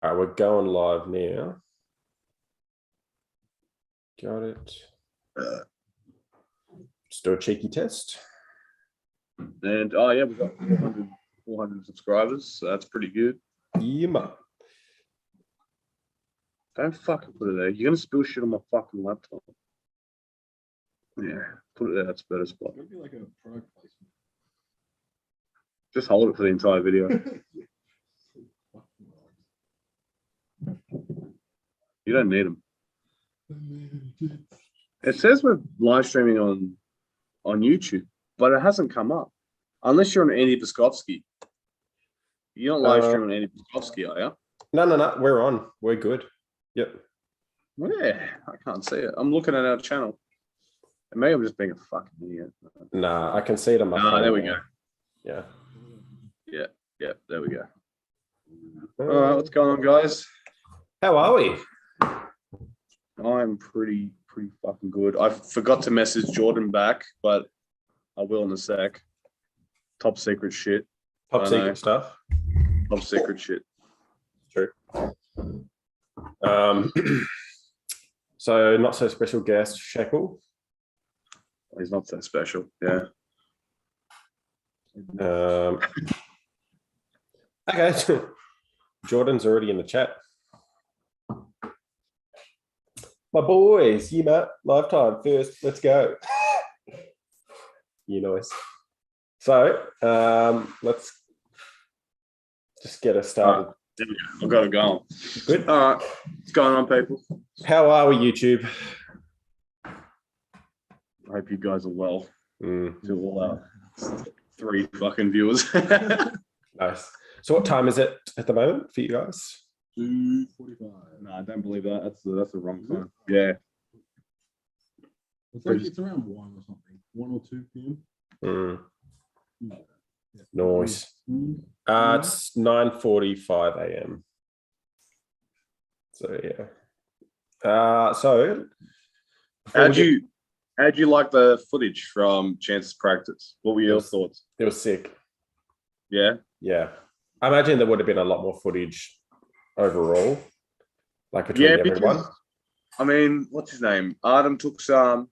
All right, we're going live now. Got it. Just do a cheeky test. And oh yeah, we've got 400 subscribers, so that's pretty good. Yeah. Don't fucking put it there. You're gonna spill shit on my fucking laptop. Yeah, put it there. That's a better spot. It'd be like a product placement. Just hold it for the entire video. You don't need them. It says we're live streaming on YouTube, but it hasn't come up. Unless you're on Andy Piskovsky. You're not live streaming on Andy Piskovsky, are you? No. We're on. We're good. Yep. Yeah, I can't see it. I'm looking at our channel. Maybe I'm just being a fucking idiot. Nah, I can see it on my phone. There we go. Yeah. Yeah, there we go. All right, what's going on, guys? How are we? I'm pretty fucking good. I forgot to message Jordan back, but I will in a sec. Top secret shit. Top secret stuff. Top secret shit. True. So not so special guest Shekel. He's not so special. Yeah. Okay. Jordan's already in the chat. My boys, you Matt, lifetime first. Let's go. You noise. So let's just get us started. There we go. I've got it going. Good. All right. What's going on, people? How are we, YouTube? I hope you guys are well. To all 3 fucking viewers. Nice. So what time is it at the moment for you guys? 2:45. No, I don't believe that. That's the wrong time. Yeah. It's around 1 or something. 1 or 2 p.m. Yeah. Nice. It's 9:45 a.m. So yeah. So how'd you like the footage from Chance's practice? What were your thoughts? It was sick. Yeah. Yeah. I imagine there would have been a lot more footage overall, like between everyone. I mean, what's his name? Artem took some,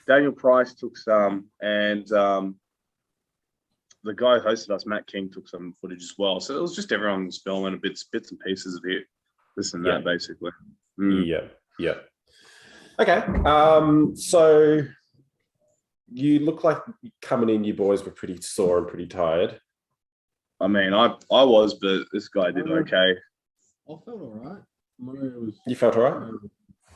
Daniel Price took some, and the guy who hosted us, Matt King, took some footage as well. So it was just everyone was filming bits and pieces of it, this and that, basically. Yeah. Okay. So you look like coming in, you boys were pretty sore and pretty tired. I mean, I was, but this guy did okay. I felt all right. You felt all right?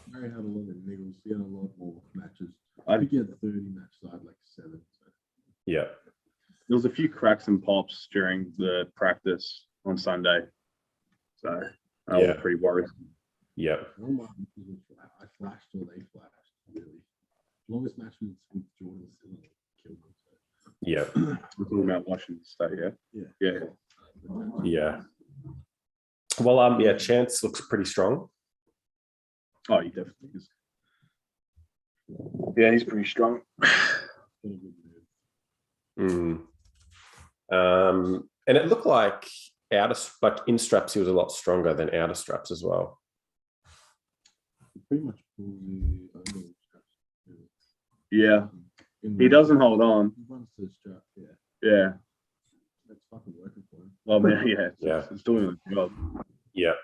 Murray had a lot of niggles. He had a lot more matches. I think he had 30 matches. I had like 7. So. Yeah. There was a few cracks and pops during the practice on Sunday. So I was pretty worried. Yeah. I flashed or they flashed, really. Longest match with Jordan killed them. So. Yeah. We're talking about Washington State, yeah? Yeah. Well, Chance looks pretty strong. Oh, he definitely is. Yeah, he's pretty strong. And it looked like in straps he was a lot stronger than out of straps as well. Pretty much pulled the straps. Yeah. He doesn't hold on. He runs to the strap, Yeah. That's fucking working for him. Well, man, it's doing the job. Yeah.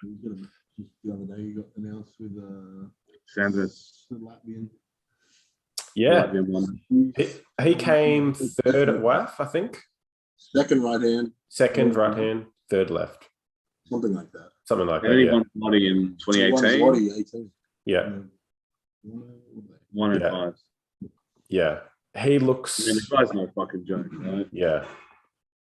The other day, he got announced with Sanders, the Latvian. Yeah. Latvian one. He came third at WAF, I think. Second right hand. Second right hand, third left. Something like that. Something like And that. he won Lottie in 2018. Yeah. 1 and 5. Yeah. He looks. I mean, the guy's no fucking joke, right? Yeah.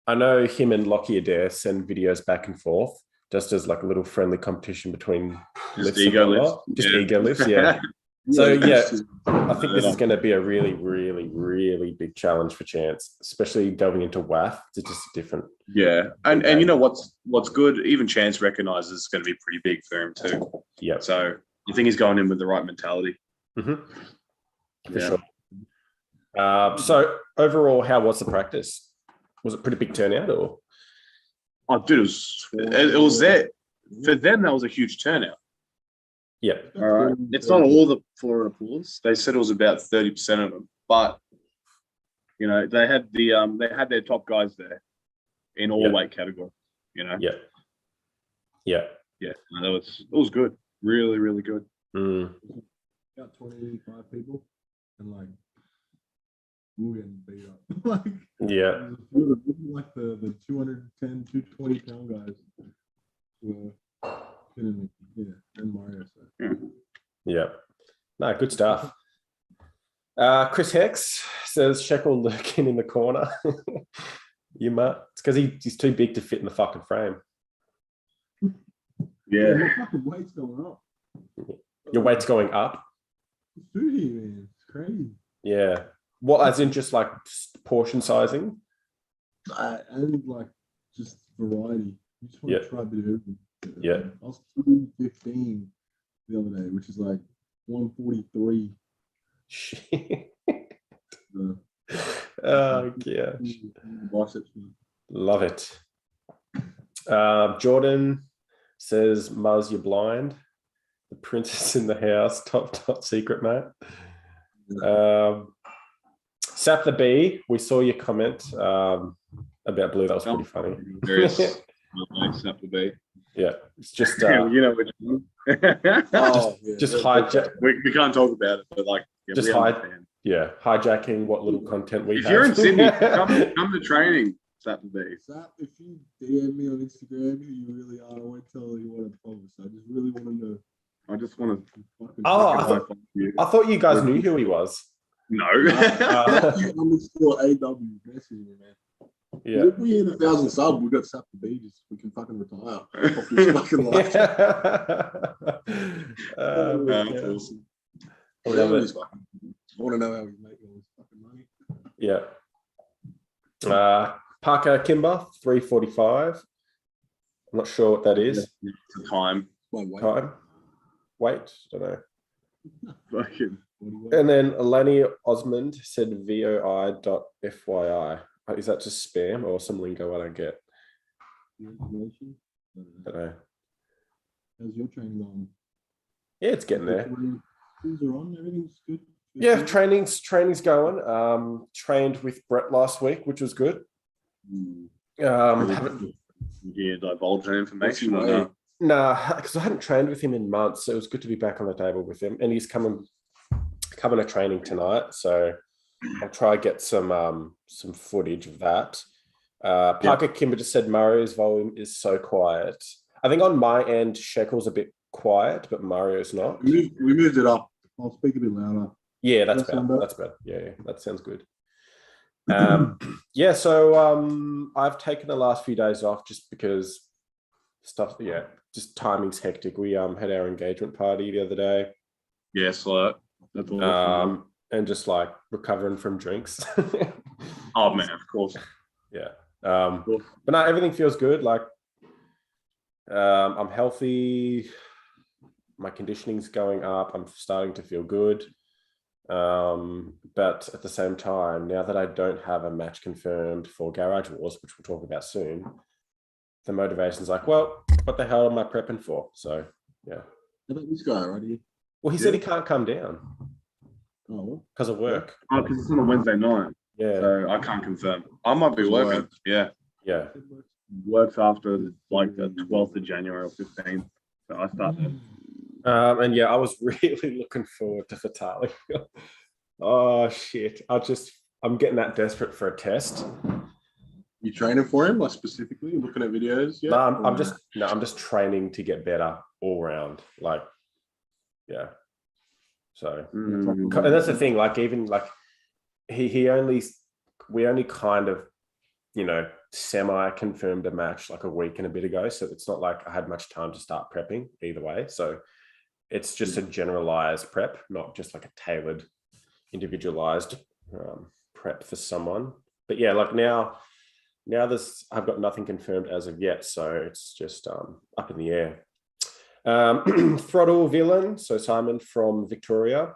I know him and Lockie Adair send videos back and forth, just as like a little friendly competition between ego lifts. Ego lifts, yeah. So I think this is going to be a really, really, really big challenge for Chance, especially delving into WAF. It's just different. Yeah, and you know what's good. Even Chance recognizes it's going to be pretty big for him too. Yeah. So I think he's going in with the right mentality. For sure. So overall, how was the practice? Was it pretty big turnout or? Oh, dude, it was there. for them, that was a huge turnout. Yeah. All right. It's not all the Florida pools. They said it was about 30% of them, but you know, they had their top guys there in all weight categories. You know. Yeah. Yeah. Yeah. No, it was good. Really, really good. Mm. About 25 people, and like we were getting beat up. Like Yeah. like the 210, 220 pound guys were killing me. Yeah, and Mario. So. Yeah. No, good stuff. Chris Hex says Shekel lurking in the corner. You might. It's because he's too big to fit in the fucking frame. Yeah. My fucking weight's going up. Your weight's going up. It's food here, man. It's crazy. Yeah. What, as in just like portion sizing? And like just variety. You just want to try a bit of everything. Yeah. I was 215 the other day, which is like 143. Shit. Oh, gosh. Biceps. Love it. Jordan says, Muzz, you're blind. The princess in the house. Top secret, mate. Sap the Bee, we saw your comment about Blue. That was pretty funny. Sap the Bee. Yeah, it's just you know which one. just hijack. We can't talk about it, but like just hijacking what little content we if have. you're in Sydney, come to training. Sap the Bee. Sap, if you DM me on Instagram who you really are, I won't tell you what I promise. I just really want to know. I just want to. I thought you guys knew who he was. No. Underscore AW message me, man. Yeah. If we hit 1,000 subs, we got Sap the Bee. We can fucking retire off this fucking life. That's awesome. I want to know how he's making all this fucking money. Yeah. Parker Kimber, 345. I'm not sure what that is. The time. Time. Wait, don't know. Fucking. And then Eleni Osmond said VOI.FYI. Is that just spam or some lingo I don't get? Information? I don't know. How's your training going? Yeah, it's getting there. Things are on, everything's good. Yeah, training's going. Trained with Brett last week, which was good. Haven't you divulge that information or not? Nah, because I hadn't trained with him in months, so it was good to be back on the table with him. And he's coming to training tonight, so I'll try to get some footage of that. Parker Kimber just said Mario's volume is so quiet. I think on my end, Shekel's a bit quiet, but Mario's not. We moved it up. I'll speak a bit louder. Yeah, that's better. That's better. Yeah, that sounds good. So I've taken the last few days off just because just timing's hectic. We had our engagement party the other day. Yeah, so that's awesome. And just like recovering from drinks. Oh man, of course. Yeah. But no, everything feels good. Like I'm healthy. My conditioning's going up. I'm starting to feel good. But at the same time, now that I don't have a match confirmed for Garage Wars, which we'll talk about soon, the motivation's like, well, what the hell am I prepping for? So, yeah. How about this guy already? Well, he said he can't come down because of work. Oh, because it's on a Wednesday night. Yeah. So I can't confirm. I might be working. Yeah. Yeah. Works after like the 12th of January or 15th. So I start then. And yeah, I was really looking forward to Fatali. Oh shit! I'm getting that desperate for a test. You training for him, like specifically looking at videos? Yeah. No, I'm just training to get better all round. Like, yeah. So, and that's the thing. Like, even like we only kind of, semi confirmed a match like a week and a bit ago. So it's not like I had much time to start prepping either way. So it's just a generalized prep, not just like a tailored, individualized prep for someone. But yeah, like now I've got nothing confirmed as of yet. So it's just up in the air. Throttle Villain, so Simon from Victoria,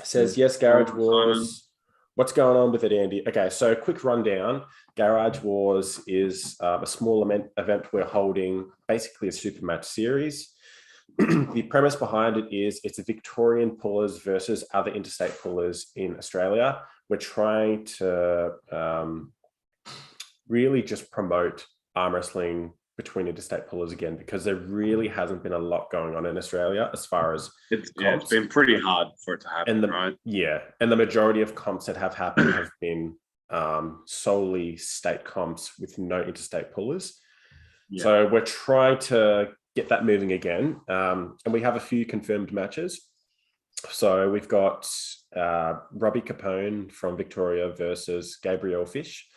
says, yes, Garage Wars. What's going on with it, Andy? Okay, so quick rundown. Garage Wars is a small event we're holding, basically a super match series. The premise behind it is it's a Victorian pullers versus other interstate pullers in Australia. We're trying to really just promote arm wrestling between interstate pullers again, because there really hasn't been a lot going on in Australia as far as it's been pretty hard for it to happen, right? Yeah, and the majority of comps that have happened have been solely state comps with no interstate pullers. Yeah. So we're trying to get that moving again, and we have a few confirmed matches. So we've got Robbie Capone from Victoria versus Gabriel Fish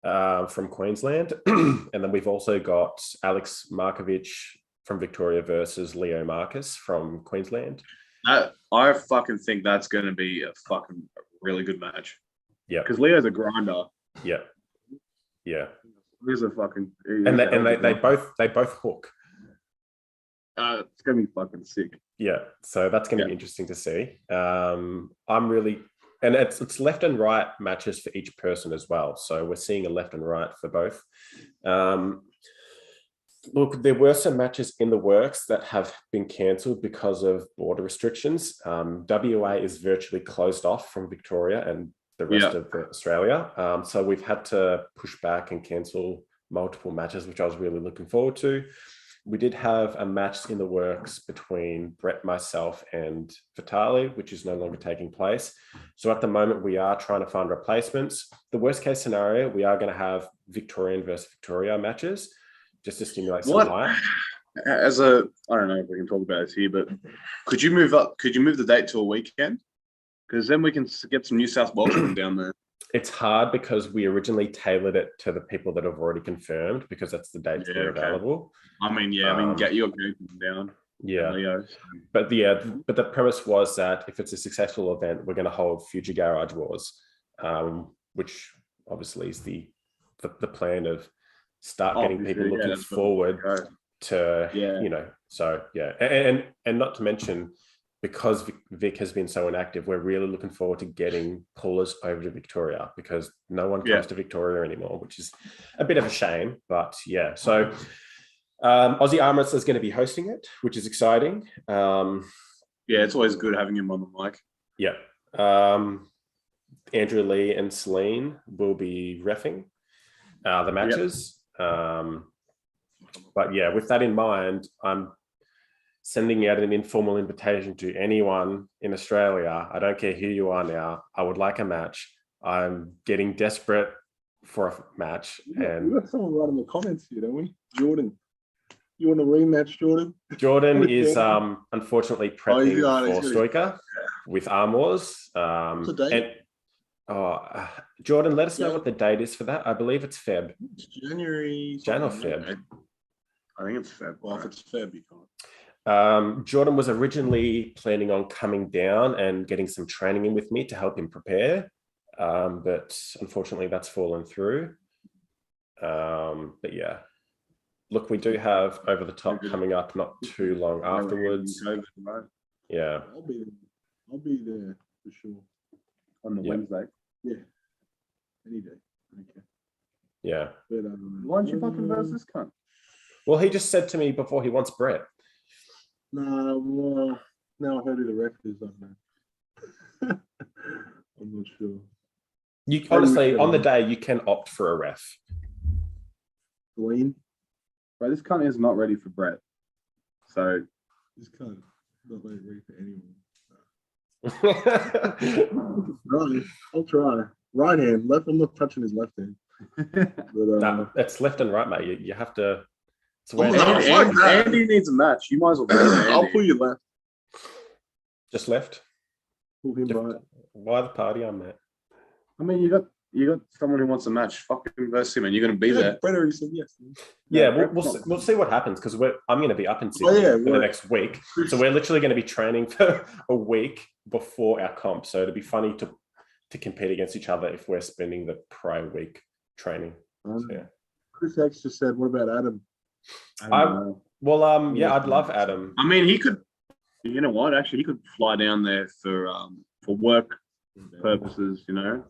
from Queensland. And then we've also got Alex Markovich from Victoria versus Leo Marcus from Queensland. I fucking think that's going to be a fucking really good match. Yeah. Because Leo's a grinder. Yeah. Yeah. He's a fucking... And they both hook. It's going to be fucking sick. Yeah. So that's going to be interesting to see. I'm really... And it's left and right matches for each person as well. So we're seeing a left and right for both. Look, there were some matches in the works that have been cancelled because of border restrictions. WA is virtually closed off from Victoria and the rest of Australia. So we've had to push back and cancel multiple matches, which I was really looking forward to. We did have a match in the works between Brett, myself, and Vitali, which is no longer taking place. So at the moment, we are trying to find replacements. The worst case scenario, we are going to have Victorian versus Victoria matches, just to stimulate some hype. I don't know if we can talk about this here, but could you move the date to a weekend? Because then we can get some New South Wales down there. It's hard because we originally tailored it to the people that have already confirmed, because that's the dates that are available. I mean, get your game down. Yeah. But the premise was that if it's a successful event, we're going to hold future Garage Wars, which obviously is the plan of start getting people looking forward to, and not to mention, because Vic has been so inactive, we're really looking forward to getting pullers over to Victoria, because no one comes to Victoria anymore, which is a bit of a shame. But yeah, so Aussie Arm Wrestler is going to be hosting it, which is exciting. It's always good having him on the mic. Yeah. Andrew Lee and Celine will be reffing the matches. But yeah, with that in mind, I'm sending out an informal invitation to anyone in Australia. I don't care who you are now. I would like a match. I'm getting desperate for a match. And we got someone right in the comments here, don't we? Jordan. You want a rematch, Jordan? Jordan is unfortunately prepping for Stoica with Arm Wars. Jordan, let us know what the date is for that. I believe it's Feb. It's January. Jan or Feb? I think it's Feb. Well, if it's Feb, you can't. Jordan was originally planning on coming down and getting some training in with me to help him prepare, but unfortunately that's fallen through. But yeah, look, we do have Over the Top coming up not too long afterwards. Yeah, I'll be there for sure on the Wednesday. Yeah, any day. Okay. Yeah. But why don't you fucking verse this cunt? Well, he just said to me before he wants Brett. No, well, now I heard who the ref is. I don't know. I'm not sure. You honestly, on the day, you can opt for a ref. Dwayne? But this cunt is not ready for Brett. So this cunt not ready for anyone. Right. I'll try. Right hand, left. I'm not touching his left hand. But, no, it's left and right, mate. You have to. Andy needs a match. You might as well. I'll pull you left. Just left. Pull him right. Why the party on that? I mean, you got someone who wants a match. Fucking verse him, and you're going to be there. Brett already said yes. Yeah, we'll see what happens, because I'm going to be up in Sydney for the next week, so we're literally going to be training for a week before our comp. So it'd be funny to compete against each other if we're spending the prior week training. Chris X just said, "What about Adam?" I'd love Adam. I mean, he could. You know what? Actually, he could fly down there for work purposes. You know,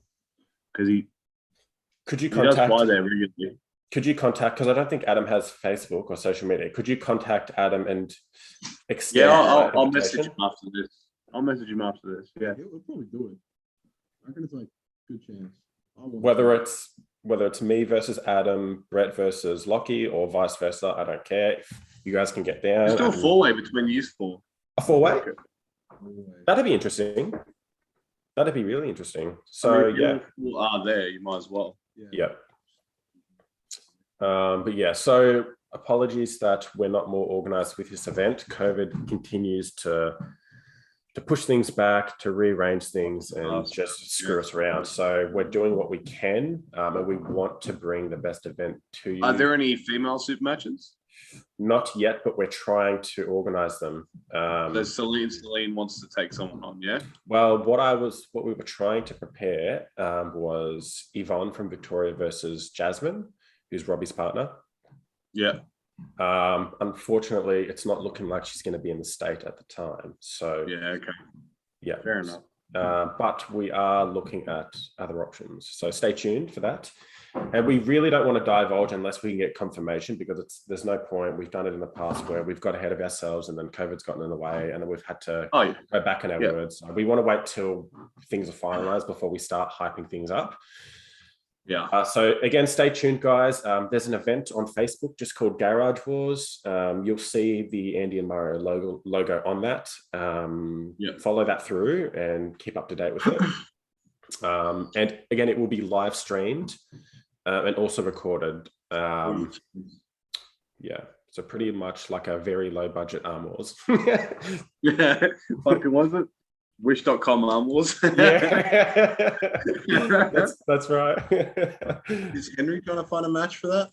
because Could you He does contact? fly there regularly. Could you contact? Because I don't think Adam has Facebook or social media. Could you contact Adam and extend? Yeah, that I'll invitation? message him after this. I'll message him after this. Yeah. We'll probably do it. I reckon it's like good chance. Whether it's me versus Adam, Brett versus Lockie, or vice versa, I don't care. If you guys can get down. Just do a four-way between you four. A four-way? Okay. That'd be interesting. That'd be really interesting. So yeah, you are there. You might as well. yeah. But yeah, so apologies that we're not more organized with this event. COVID continues to push things back, to rearrange things, and just screw us around. So we're doing what we can, and we want to bring the best event to you. Are there any female super matches? Not yet, but we're trying to organize them. So Celine wants to take someone on, yeah? Well, what we were trying to prepare was Yvonne from Victoria versus Jasmine, who's Robbie's partner. Yeah. Unfortunately, it's not looking like she's going to be in the state at the time. So yeah, okay. Yeah. Fair enough. But we are looking at other options. So stay tuned for that. And we really don't want to divulge unless we can get confirmation, because there's no point. We've done it in the past where we've got ahead of ourselves and then COVID's gotten in the way, and then we've had to go back in our words. So we want to wait till things are finalized before we start hyping things up. Yeah. So again, stay tuned, guys. There's an event on Facebook just called Garage Wars. You'll see the Andy and Mario logo on that. Follow that through and keep up to date with it. And again, it will be live streamed and also recorded. Yeah. So pretty much like a very low budget Arm Wars. Yeah. Fucking was it? Wish.com Arm Wars. Yeah. that's right. Is Henry trying to find a match for that?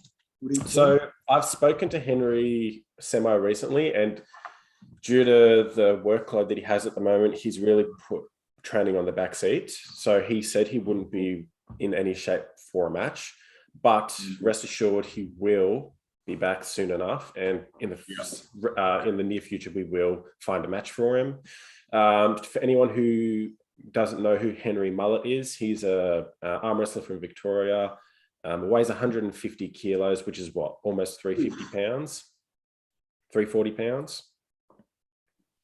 So I've spoken to Henry semi recently, and due to the workload that he has at the moment, he's really put training on the back seat. So he said he wouldn't be in any shape for a match, but rest assured he will be back soon enough, and in the near future we will find a match for him. For anyone who doesn't know who Henry Muller is, he's a arm wrestler from Victoria. Weighs 150 kilos, which is what, almost 350 pounds, 340 pounds.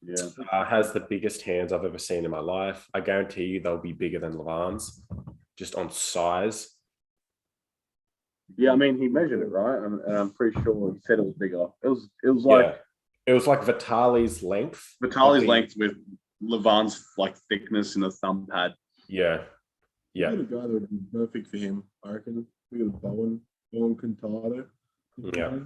Yeah. Has the biggest hands I've ever seen in my life. I guarantee you they'll be bigger than Levan's, just on size. Yeah, I mean, he measured it, right? And I'm pretty sure he said it was bigger. It was like it was like Vitali's length. Vitali's length with Levan's like thickness in a thumb pad. Yeah. Yeah. We got a guy that would be perfect for him, I reckon. We got Bowen Cantado. Yeah.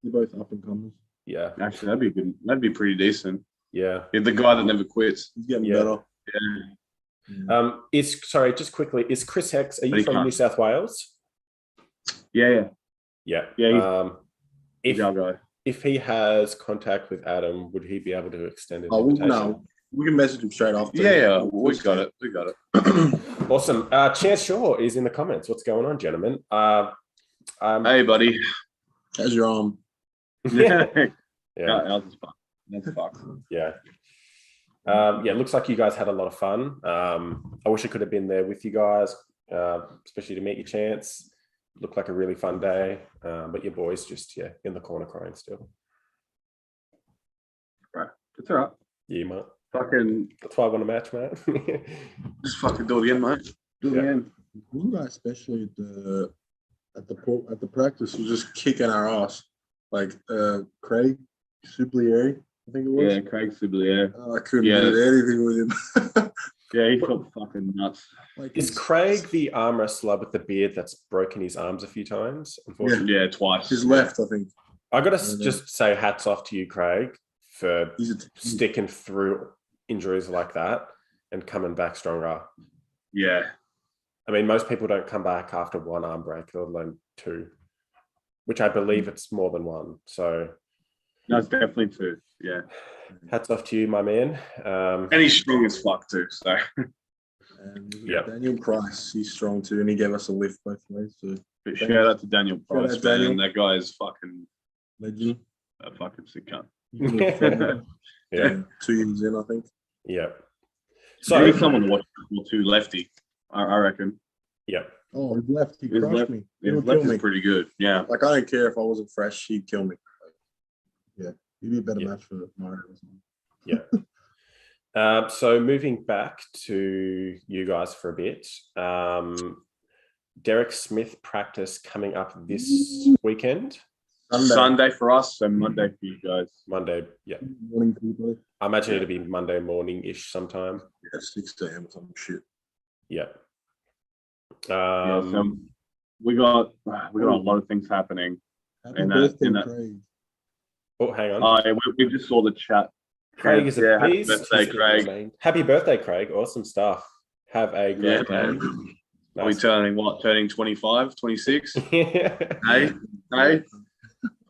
They're both up and comers. Yeah. Actually, that'd be good. That'd be pretty decent. Yeah. The guy that never quits. He's getting better. Yeah. Just quickly, is Chris Hex, are you from New South Wales? Yeah. Yeah. He's our guy. If he has contact with Adam, would he be able to extend an invitation? No. We can message him straight after. Yeah. We got it. Awesome. Chance Shaw is in the comments. What's going on, gentlemen? Hey, buddy. How's your arm? Yeah. That's fucked. Yeah. It looks like you guys had a lot of fun. I wish I could have been there with you guys, especially to meet your Chance. Looked like a really fun day, but your boys just in the corner crying still. Right, it's all right. Yeah, mate. Fucking. That's why I want a match, mate. Just fucking do it again, mate. Do it again. One guy, especially at the practice, was just kicking our ass. Like Craig Sublieri, I think it was. Yeah, Craig Sublieri. I couldn't do anything with him. Yeah, he felt fucking nuts. Is Craig the arm wrestler with the beard that's broken his arms a few times? Unfortunately, yeah, twice. His left, I think. I got to just say hats off to you, Craig, for sticking through injuries like that and coming back stronger. Yeah. I mean, most people don't come back after one arm break, let alone two, which I believe it's more than one. So, no, it's definitely two. Yeah. Hats off to you, my man. And he's strong as fuck too. So. And Daniel Price, he's strong too, and he gave us a lift both ways. So shout out to Daniel Price, man. That guy is fucking legend. A fucking sick cunt. Yeah. 2 years in, I think. Yeah. So someone watch two lefty, I reckon. Yeah. Oh, his left, he His crushed left- me. His He'll left kill me. is pretty good. Yeah. Like I don't care if I wasn't fresh, he'd kill me. Yeah, he'd be a better Yeah. match for Mario or something. Yeah. So moving back to you guys for a bit. Derek Smith practice coming up this weekend. Sunday for us, so Monday for you guys. Monday. Yeah. Morning to you, buddy. I imagine it'll be Monday morning-ish sometime. Yeah, 6 a.m. or some shit. Yeah. Yeah, so we got a lot of things happening. Happy And birthday, that- Craig. Oh, hang on. Oh, yeah, we just saw the chat. Craig is a Yeah, happy beast. birthday, He's gonna Craig. remain. Happy birthday, Craig. Awesome stuff. Have a Yeah, great man. day. Are we turning what? Turning 25, 26? Yeah. Hey? Hey?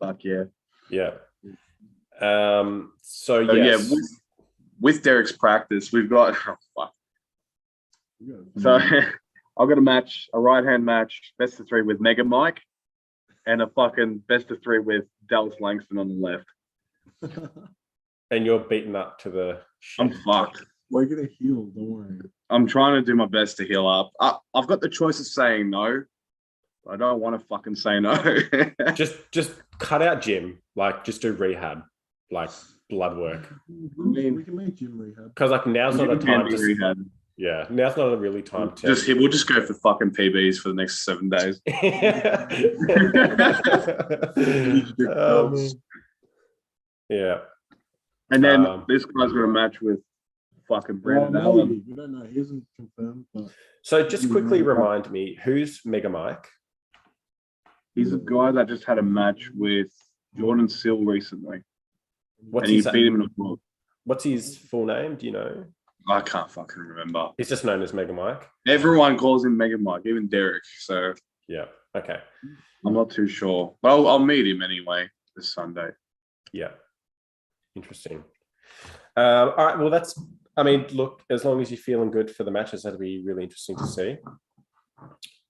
Fuck yeah. Yeah. So So yes. yeah, with Derek's practice, we've got fuck. You got it. So I've got a match, a right-hand match, best of 3 with Mega Mike, and a fucking best of 3 with Dallas Langston on the left. And you're beaten up to the I'm shit. fucked. We're gonna heal. Don't worry. I'm trying to do my best to heal up. I've got the choice of saying no. But I don't want to fucking say no. Just cut out gym. Like just do rehab. Like blood work. mean- We can make gym rehab. Because like now's not a time to Rehab. yeah, now's not a really time to We'll just go for fucking PBs for the next 7 days. Yeah. And then Um, this guy's got a match with fucking Well, Brandon no, Allen. we don't know. He isn't confirmed, but So just quickly remind me, who's Mega Mike? He's a guy that just had a match with Jordan Seal recently. What's And he his beat him in a book. What's his full name? Do you know? I can't fucking remember. He's just known as Mega Mike. Everyone calls him Mega Mike, even Derek. So Yeah. Okay. I'm not too sure. But I'll meet him anyway this Sunday. Yeah. Interesting. All right. Well, I mean, look, as long as you're feeling good for the matches, that'll be really interesting to see.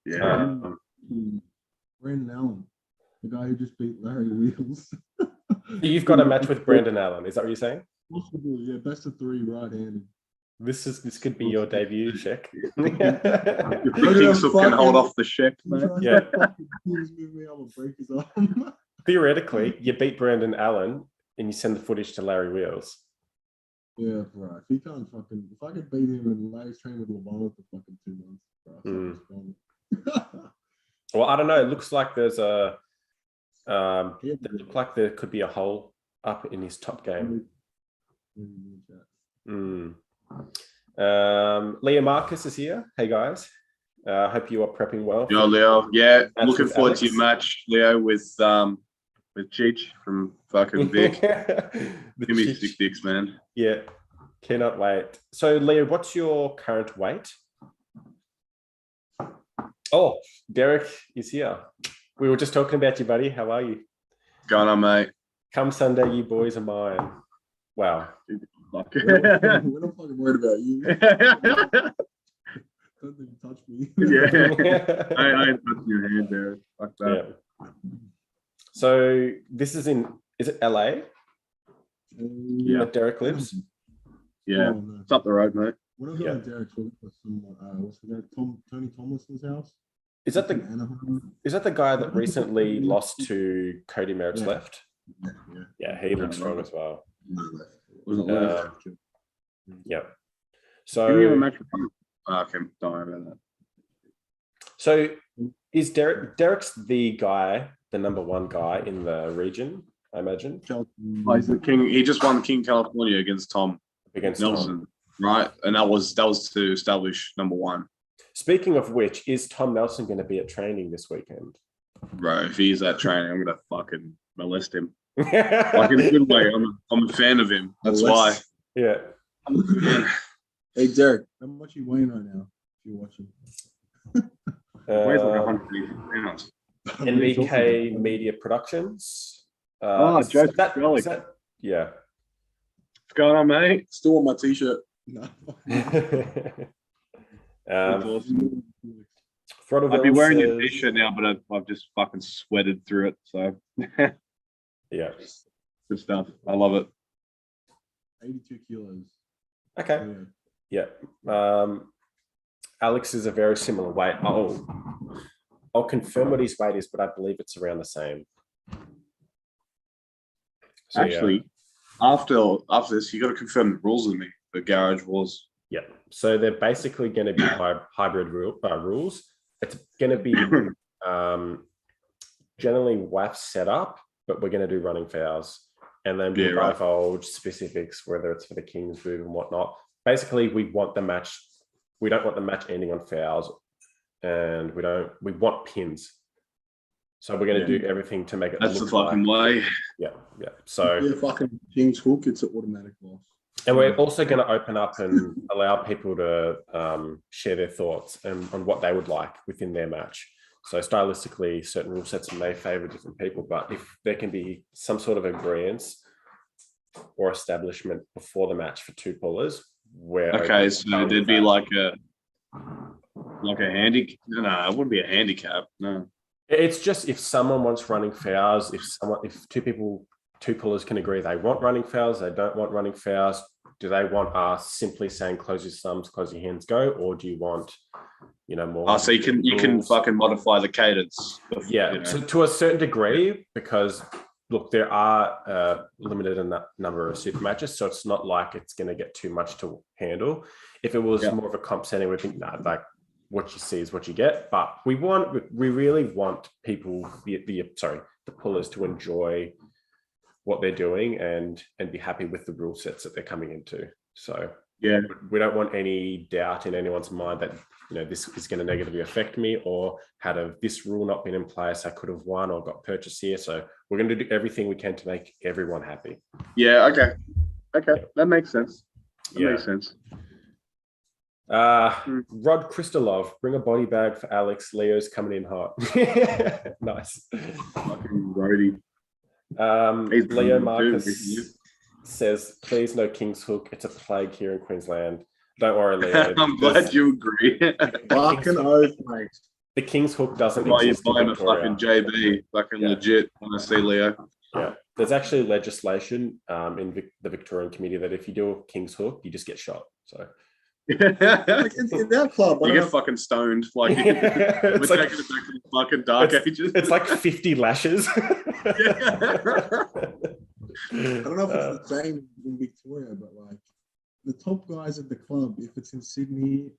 Yeah. Brandon Allen, the guy who just beat Larry Wheels. You've got a match with Brandon Allen. Is that what you're saying? Possible, yeah. Best of 3 right-handed. This could be your debut, check. If the Kings can hold off the check, man. Yeah. With me, I'm gonna break his arm. Theoretically, you beat Brandon Allen and you send the footage to Larry Wheels. Yeah, bro. If he can't fucking, if I could beat him and Larry's training with LeBron for fucking 2 months, bro. Well, I don't know. It looks like there's a it looked like there could be a hole up in his top game. Leah Marcus is here. Hey guys. Hope you are prepping well. Yo, Leo. Yeah, Match looking with forward to Alex. your match, Leo, with Cheech from fucking Vic. The Give me Chich. 6 dicks, man. Yeah, cannot wait. So, Leah, what's your current weight? Oh, Derek is here. We were just talking about you, buddy. How are you? Going on, mate. Come Sunday, you boys are mine. Wow. Fuck. We're not fucking worried about you. Don't think you touch me. Yeah. I ain't touching your hand there. Fuck that. Yeah. So this is is it LA Yeah. that Derek lives? Yeah. Oh, no. It's up the road, mate. We're not going to Derek's. We're for some, what's the guy? Tony Thomason's house. Is that In the Anaheim. guy that recently lost to Cody Merritt's Yeah. left? Yeah. Yeah, he looks strong as well. Wasn't Uh, left. Yeah. Give me a So match. Okay, don't worry about that. so is Derek's the guy, the number one guy in the region, I imagine, Oh, he's the king. He just won King California against Tom against Tom. Nelson, right? And that was to establish number 1. Speaking of which, is Tom Nelson going to be at training this weekend? Bro, if he's at training, I'm gonna fucking molest him. Like in a good way. I'm a fan of him. That's why. Yeah. Hey, Derek, how much are you weighing right now? If you're watching. Weighs like 180 pounds. NBK Media Productions. Oh, is Joseph that- Shelley. is that- yeah. What's going on, mate? Still on my t-shirt. No. That's um, awesome. Throttle I'd be Villain wearing your says- t-shirt now, but I've just fucking sweated through it. So Yeah. good stuff. I love it. 82 kilos. Okay. Yeah. Yeah. Alex is a very similar weight. I'll confirm what his weight is, but I believe it's around the same. So, Actually, after this, you got to confirm the rules with me. The garage rules. yeah. So they're basically going to be hybrid rules. It's going to be generally WAF setup, but we're going to do running fouls, and then we'll divulge specifics, whether it's for the Kings move and whatnot. Basically, we want the match. We don't want the match ending on fouls, and we want pins. So we're going to do everything to make it. That's the fucking way. Yeah. So fucking King's Hook, it's an automatic loss. And we're also going to open up and allow people to share their thoughts and on what they would like within their match. So stylistically, certain rule sets may favor different people, but if there can be some sort of agreement or establishment before the match for two pullers, where so there'd be like a handicap. No, it wouldn't be a handicap. No, it's just if someone wants running fouls, if two pullers can agree they want running fouls, they don't want running fouls. Do they want us simply saying close your thumbs, close your hands, go, or do you want, more? So you can fucking modify the cadence. Yeah, to a certain degree, because look, there are limited number of super matches, so it's not like it's going to get too much to handle. If it was more of a comp setting, we think like what you see is what you get. But we really want people, the pullers, to enjoy what they're doing and be happy with the rule sets that they're coming into. So we don't want any doubt in anyone's mind that this is going to negatively affect me, or had this rule not been in place, I could have won or got purchased here. So we're going to do everything we can to make everyone happy. Yeah. Okay. That makes sense. Makes sense. Rod Kristalov, bring a body bag for Alex. Leo's coming in hot. Nice. Fucking roadie. Leo Marcus says, please no King's Hook. It's a plague here in Queensland. Don't worry, Leo. I'm glad you agree. Fucking oath, mate. The King's Hook doesn't exist. You're buying a fucking JB, fucking legit when I see Leo. Yeah. There's actually legislation in the Victorian committee that if you do a King's Hook, you just get shot. So like in that club, you get fucking stoned. Like we're taking it back to the fucking dark ages. It's like 50 lashes. I don't know if it's the same in Victoria, but like the top guys at the club, if it's in Sydney,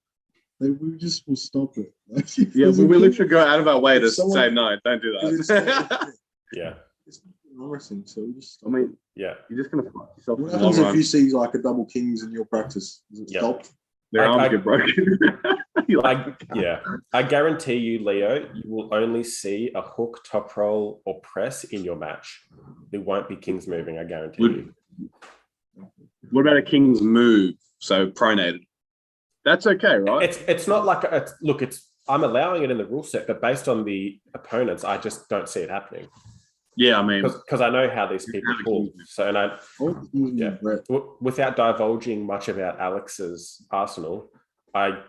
we just will stop it. Like, we literally go out of our way to say no, don't do that. Yeah. It's embarrassing, so we just. you're just gonna fuck yourself. What happens if you see like a double Kings in your practice? Is it stopped? Their arms get broken. I guarantee you, Leo, you will only see a hook, top roll, or press in your match. There won't be Kings moving, I guarantee you. What about a King's move? So pronated. That's okay, right? It's not like I'm allowing it in the rule set, but based on the opponents, I just don't see it happening. Yeah, I mean, because I know how these people pull. So, without divulging much about Alex's arsenal, I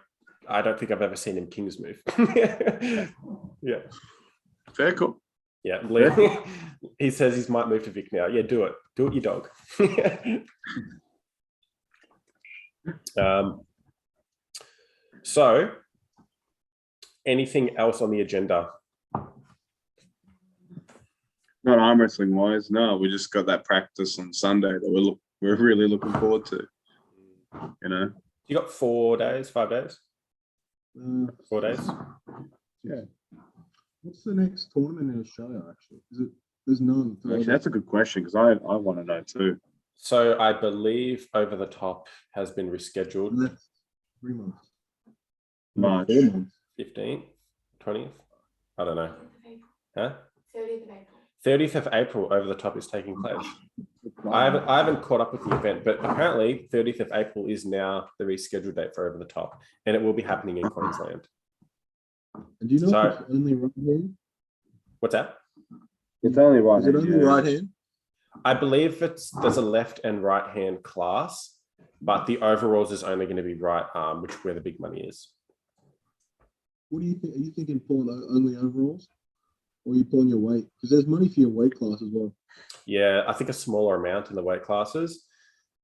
don't think I've ever seen him Kings move. Yeah, fair, cool. Yeah, Leo, he says he might move to Vic now. Yeah, do it, you dog. So, anything else on the agenda? Not arm wrestling wise, no. We just got that practice on Sunday that we're really looking forward to. You got 4 days, 5 days? 4 days. Yeah. What's the next tournament in Australia? Actually, there's none. Actually, that's a good question because I want to know too. So I believe Over the Top has been rescheduled. That's 3 months. March 15th, 20th. I don't know. Huh? 30th of April. 30th of April, Over the Top is taking place. I haven't caught up with the event, but apparently 30th of April is now the rescheduled date for Over the Top, and it will be happening in Queensland. And do you know if it's only right hand? What's that? It's only right hand. Is it only right hand? I believe there's a left and right hand class, but the overalls is only going to be right arm, where the big money is. What do you think? Are you thinking pulling only overalls? Or are you pulling your weight? Because there's money for your weight class as well. Yeah, I think a smaller amount in the weight classes.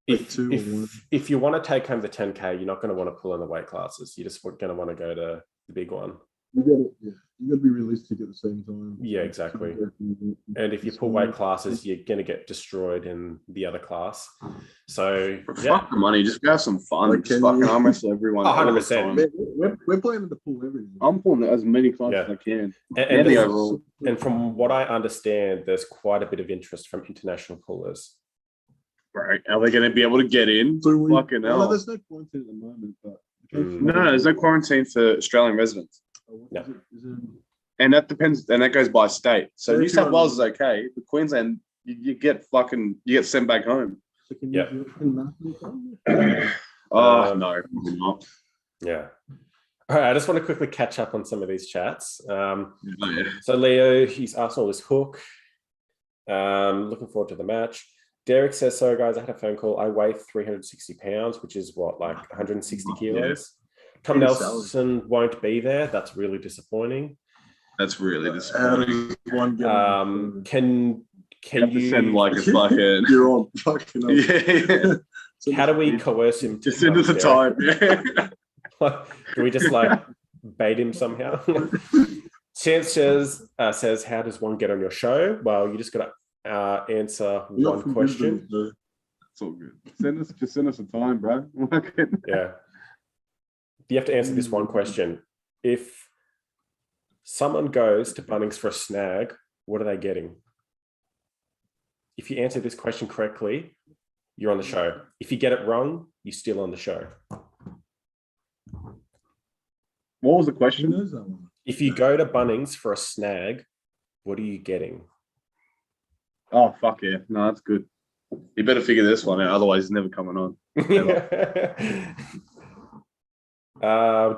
if you want to take home the 10K, you're not going to want to pull in the weight classes. You're just going to want to go to the big one. You got to be realistic at the same time. Yeah, exactly. And if you pull weight classes, you're going to get destroyed in the other class. So Fuck the money. Just go have some fun. Like, just fucking arm wrestle everyone. 100%. We're planning to pull everything. I'm pulling as many classes as I can. And from what I understand, there's quite a bit of interest from international pullers. Right. Are they going to be able to get in? Fucking hell. No, there's no quarantine at the moment. But no, there's no quarantine for Australian residents. No. And that depends, and that goes by state. So New South Wales is okay, but Queensland, you get sent back home. Yeah. Oh no, probably not. Yeah. All right, I just want to quickly catch up on some of these chats. So Leo, he's Arsenal is Hook. Looking forward to the match. Derek says, so guys, I had a phone call. I weigh 360 pounds, which is what, like 160 kilos. Tom Nelson won't be there. That's really disappointing. That's really disappointing. Can you send like a fucking? You're on fucking. Yeah. How do we coerce him to just into the time? Yeah. Do we just like bait him somehow? Chance says, how does one get on your show? Well, you just got to answer one question. It's all good. Send us a time, bro. Yeah. You have to answer this one question. If someone goes to Bunnings for a snag, what are they getting? If you answer this question correctly, you're on the show. If you get it wrong, you're still on the show. What was the question? If you go to Bunnings for a snag, what are you getting? Oh, fuck yeah. No, that's good. You better figure this one out. Otherwise, he's never coming on.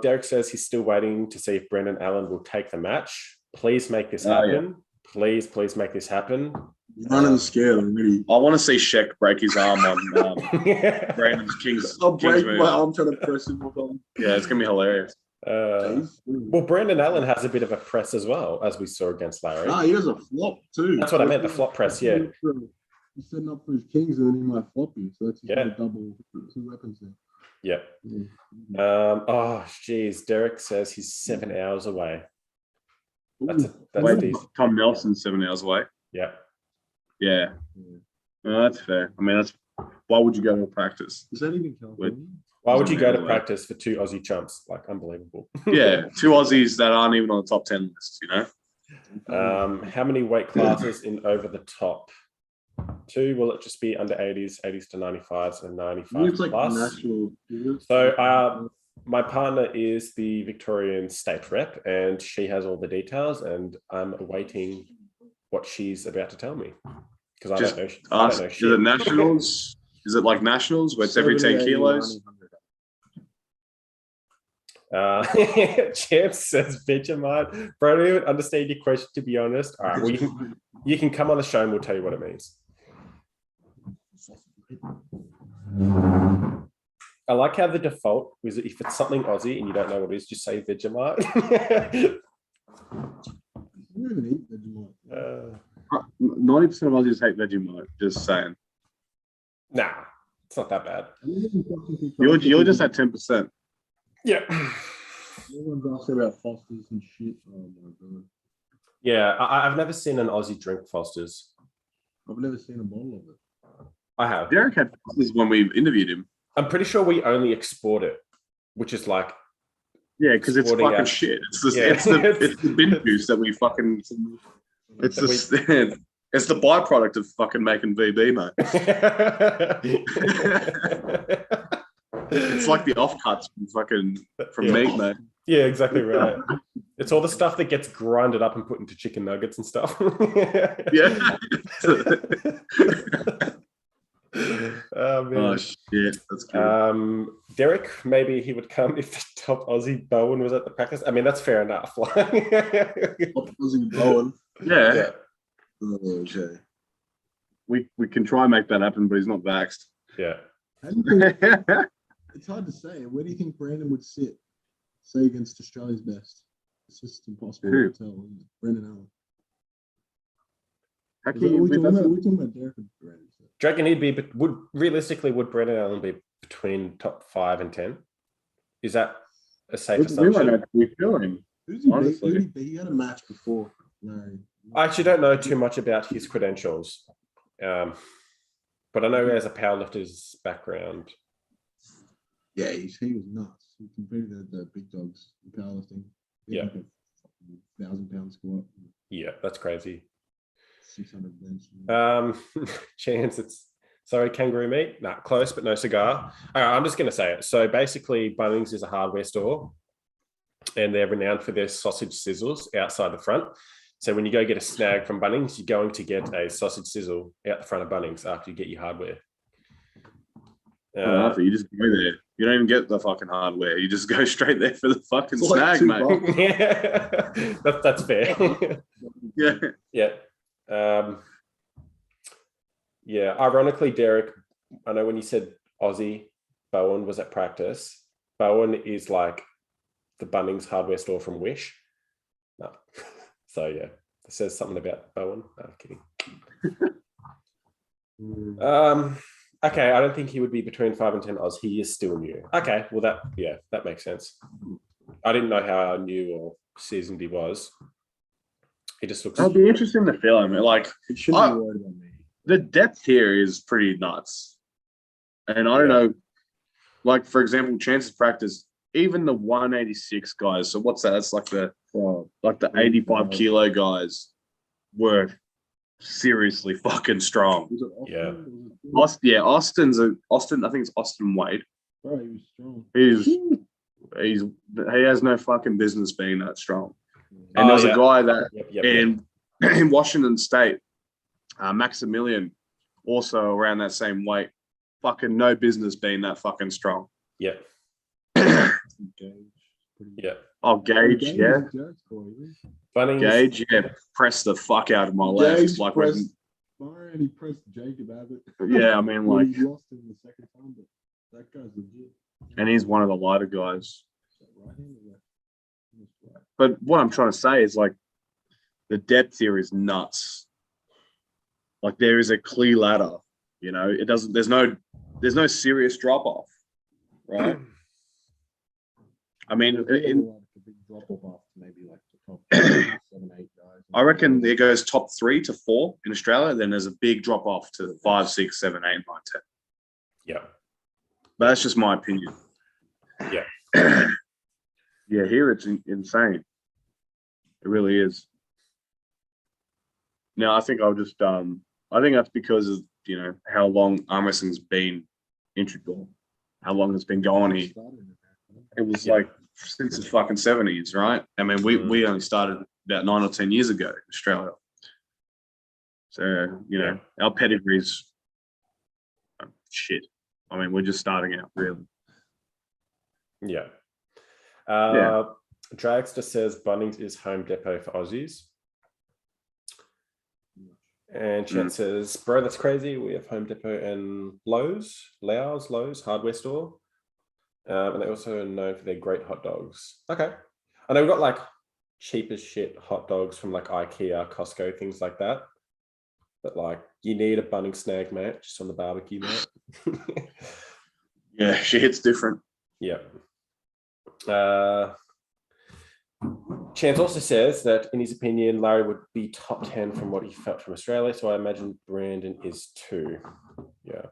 Derek says he's still waiting to see if Brendan Allen will take the match. Please make this happen. Yeah. Please make this happen. Running the scale. I want to see Sheck break his arm on Brandon's King's. I'll break my arm trying to press him. Yeah, it's going to be hilarious. Well, Brandon Allen has a bit of a press as well, as we saw against Larry. He has a flop too. That's what I meant, the flop press, yeah. He's setting up for his Kings and then he might flop you. So that's a double two weapons there. Yeah. Oh, geez. Derek says he's 7 hours away. That's decent. Tom Nelson's 7 hours away. Yeah. Yeah. No, that's fair. I mean, why would you go to practice? Is that even California? Why would you go to practice for two Aussie chumps? Like, unbelievable. Yeah, two Aussies that aren't even on the top 10 lists, you know? How many weight classes in over the top? 2, will it just be under 80s to 95s and 95 plus? So my partner is the Victorian state rep and she has all the details and I'm awaiting what she's about to tell me because I don't know. I don't know shit. Is it nationals? Is it like nationals where it's every 10 kilos? Champ says Vegemite. Bro, I don't even understand your question, to be honest. All right, well, you can come on the show and we'll tell you what it means. I like how the default is if it's something Aussie and you don't know what it is, just say Vegemite. You don't even eat Vegemite. 90% of Aussies hate Vegemite, just saying. Nah, it's not that bad. You're just at 10%. Yeah. Everyone's asking about Fosters and shit. Oh my god. Yeah, I've never seen an Aussie drink Fosters. I've never seen a bottle of it. I have. Derek had Fosters when we interviewed him. I'm pretty sure we only export it, which is like... Yeah, because it's fucking shit. It's the bin juice that we fucking... It's the byproduct of fucking making VB, mate. It's like the offcuts from meat, mate. Yeah, exactly right. It's all the stuff that gets grinded up and put into chicken nuggets and stuff. Yeah. Oh, man. Oh shit, that's good. Derek, maybe he would come if the top Aussie Bowen was at the practice. I mean, that's fair enough. Top Aussie Bowen. Yeah. Oh, okay. We can try and make that happen, but he's not vaxxed. Yeah. It's hard to say. Where do you think Brandon would say against Australia's best? It's just impossible to tell. Brendan Allen. We're talking about Derek and Brandon. Do you reckon he'd be? But would Brendan Allen be between top 5 and 10? Is that a safe We assumption? might actually feel him. Who's he beat? Honestly. Who'd he beat? He had a match before. No. I actually don't know too much about his credentials, but I know he has a powerlifter's background. Yeah, he was nuts. He competed the big dogs in powerlifting. Yeah. Like a 1,000-pound squat, Yeah, that's crazy. 600 bench. Chance, it's sorry, kangaroo meat. Nah, close, but no cigar. All right, I'm just going to say it. So basically, Bunnings is a hardware store, and they're renowned for their sausage sizzles outside the front. So when you go get a snag from Bunnings, you're going to get a sausage sizzle out the front of Bunnings after you get your hardware. You just go there. You don't even get the fucking hardware. You just go straight there for the fucking It's like snag, $2. mate. Yeah, that's fair. Yeah. Yeah. Yeah. Ironically, Derek, I know when you said Aussie, Bowen was at practice. Bowen is like the Bunnings hardware store from Wish. No. So yeah, it says something about Bowen. No, I'm kidding. Okay, I don't think he would be between 5 and 10 Oz. He is still new. Okay, well that makes sense. I didn't know how new or seasoned he was. He just looks. It'll be interesting to feel him. Like, He shouldn't be worried about me. the depth here is pretty nuts. And I don't know, like, for example, chances practice, even the 186 guys. So what's that? That's like the 85 kilo guys were seriously fucking strong. Was it Austin? Yeah. Austin. I think it's Austin Wade. Bro, he was strong. He has no fucking business being that strong. And there was a guy that in Washington State, Maximilian, also around that same weight, fucking no business being that fucking strong. Yeah. Gage. Yeah. Oh, Gage, yeah. Bunnings. Gage, yeah, press the fuck out of my legs. Gage Like, pressed Byron, he pressed Jacob Abbott. yeah, I mean, like, he lost him the second time, but that guy's legit. and he's one of the lighter guys. Is that right hand or left? Right. But what I'm trying to say is, like, the depth here is nuts. Like, there is a clear ladder, you know. It doesn't. There's no serious drop off, right? I mean, Like a big drop off after maybe like the top 7, 8 guys. I reckon there goes top 3 to 4 in Australia. Then there's a big drop off to 5, 6, 7, 8, 9, 10. Yeah. But that's just my opinion. Yeah. Yeah, here it's insane. It really is. Now, I think I'll just I think that's because of, you know, how long arm wrestling's been integral, how long it's been going here. It was like since the fucking 70s, right? I mean, we only started about 9 or 10 years ago in Australia. So, you know, our pedigree's shit. I mean, we're just starting out, really. Yeah. Yeah. Dragster says Bunnings is home depot for Aussies. And Chet says, bro, that's crazy. We have Home Depot and Lowe's hardware store. And they also are known for their great hot dogs. Okay. I know we've got like cheap as shit hot dogs from like IKEA, Costco, things like that. But like you need a Bunnings snag, mate, just on the barbecue, mate. Yeah, she hits different. Yeah. Chance also says that in his opinion, Larry would be top 10 from what he felt from Australia. So I imagine Brandon is too. Yeah.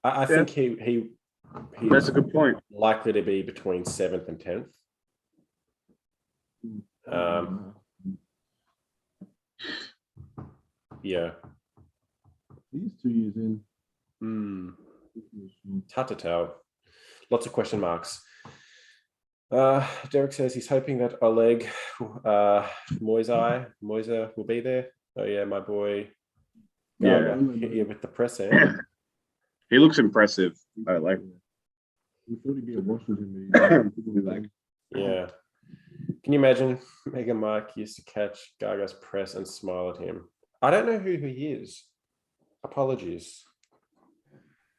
I think he That's a good point. likely to be between 7th and 10th. Yeah. He's 2 years in. It's hard to tell. Lots of question marks. Derek says he's hoping that Oleg Moiser will be there. Oh yeah, my boy. Yeah. Hit you with the press hand. He looks impressive. I like. We thought he'd be at Washington, but he's like, Yeah. Can you imagine Mega Mike used to catch Gaga's press and smile at him? I don't know who he is. Apologies.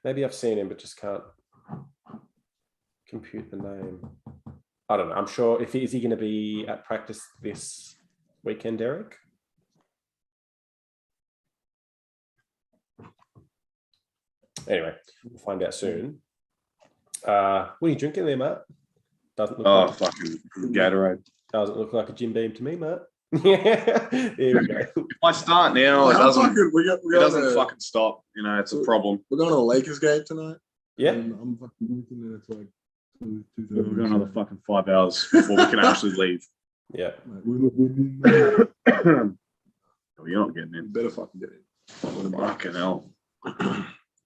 Maybe I've seen him, but just can't compute the name. I don't know. I'm sure. Is he going to be at practice this weekend, Derek? Anyway, we'll find out soon. What are you drinking there, Matt? Doesn't look like fucking Gatorade. doesn't look like a Jim Beam to me, Matt. Here we go. If I start now, it doesn't fucking stop. You know, it's a problem. We're going to a Lakers game tonight. Yeah. And I'm fucking drinking and it's like 2:30. We've got another fucking 5 hours before we can actually leave. Yeah. We're You're not getting in. better fucking get it. Fucking hell.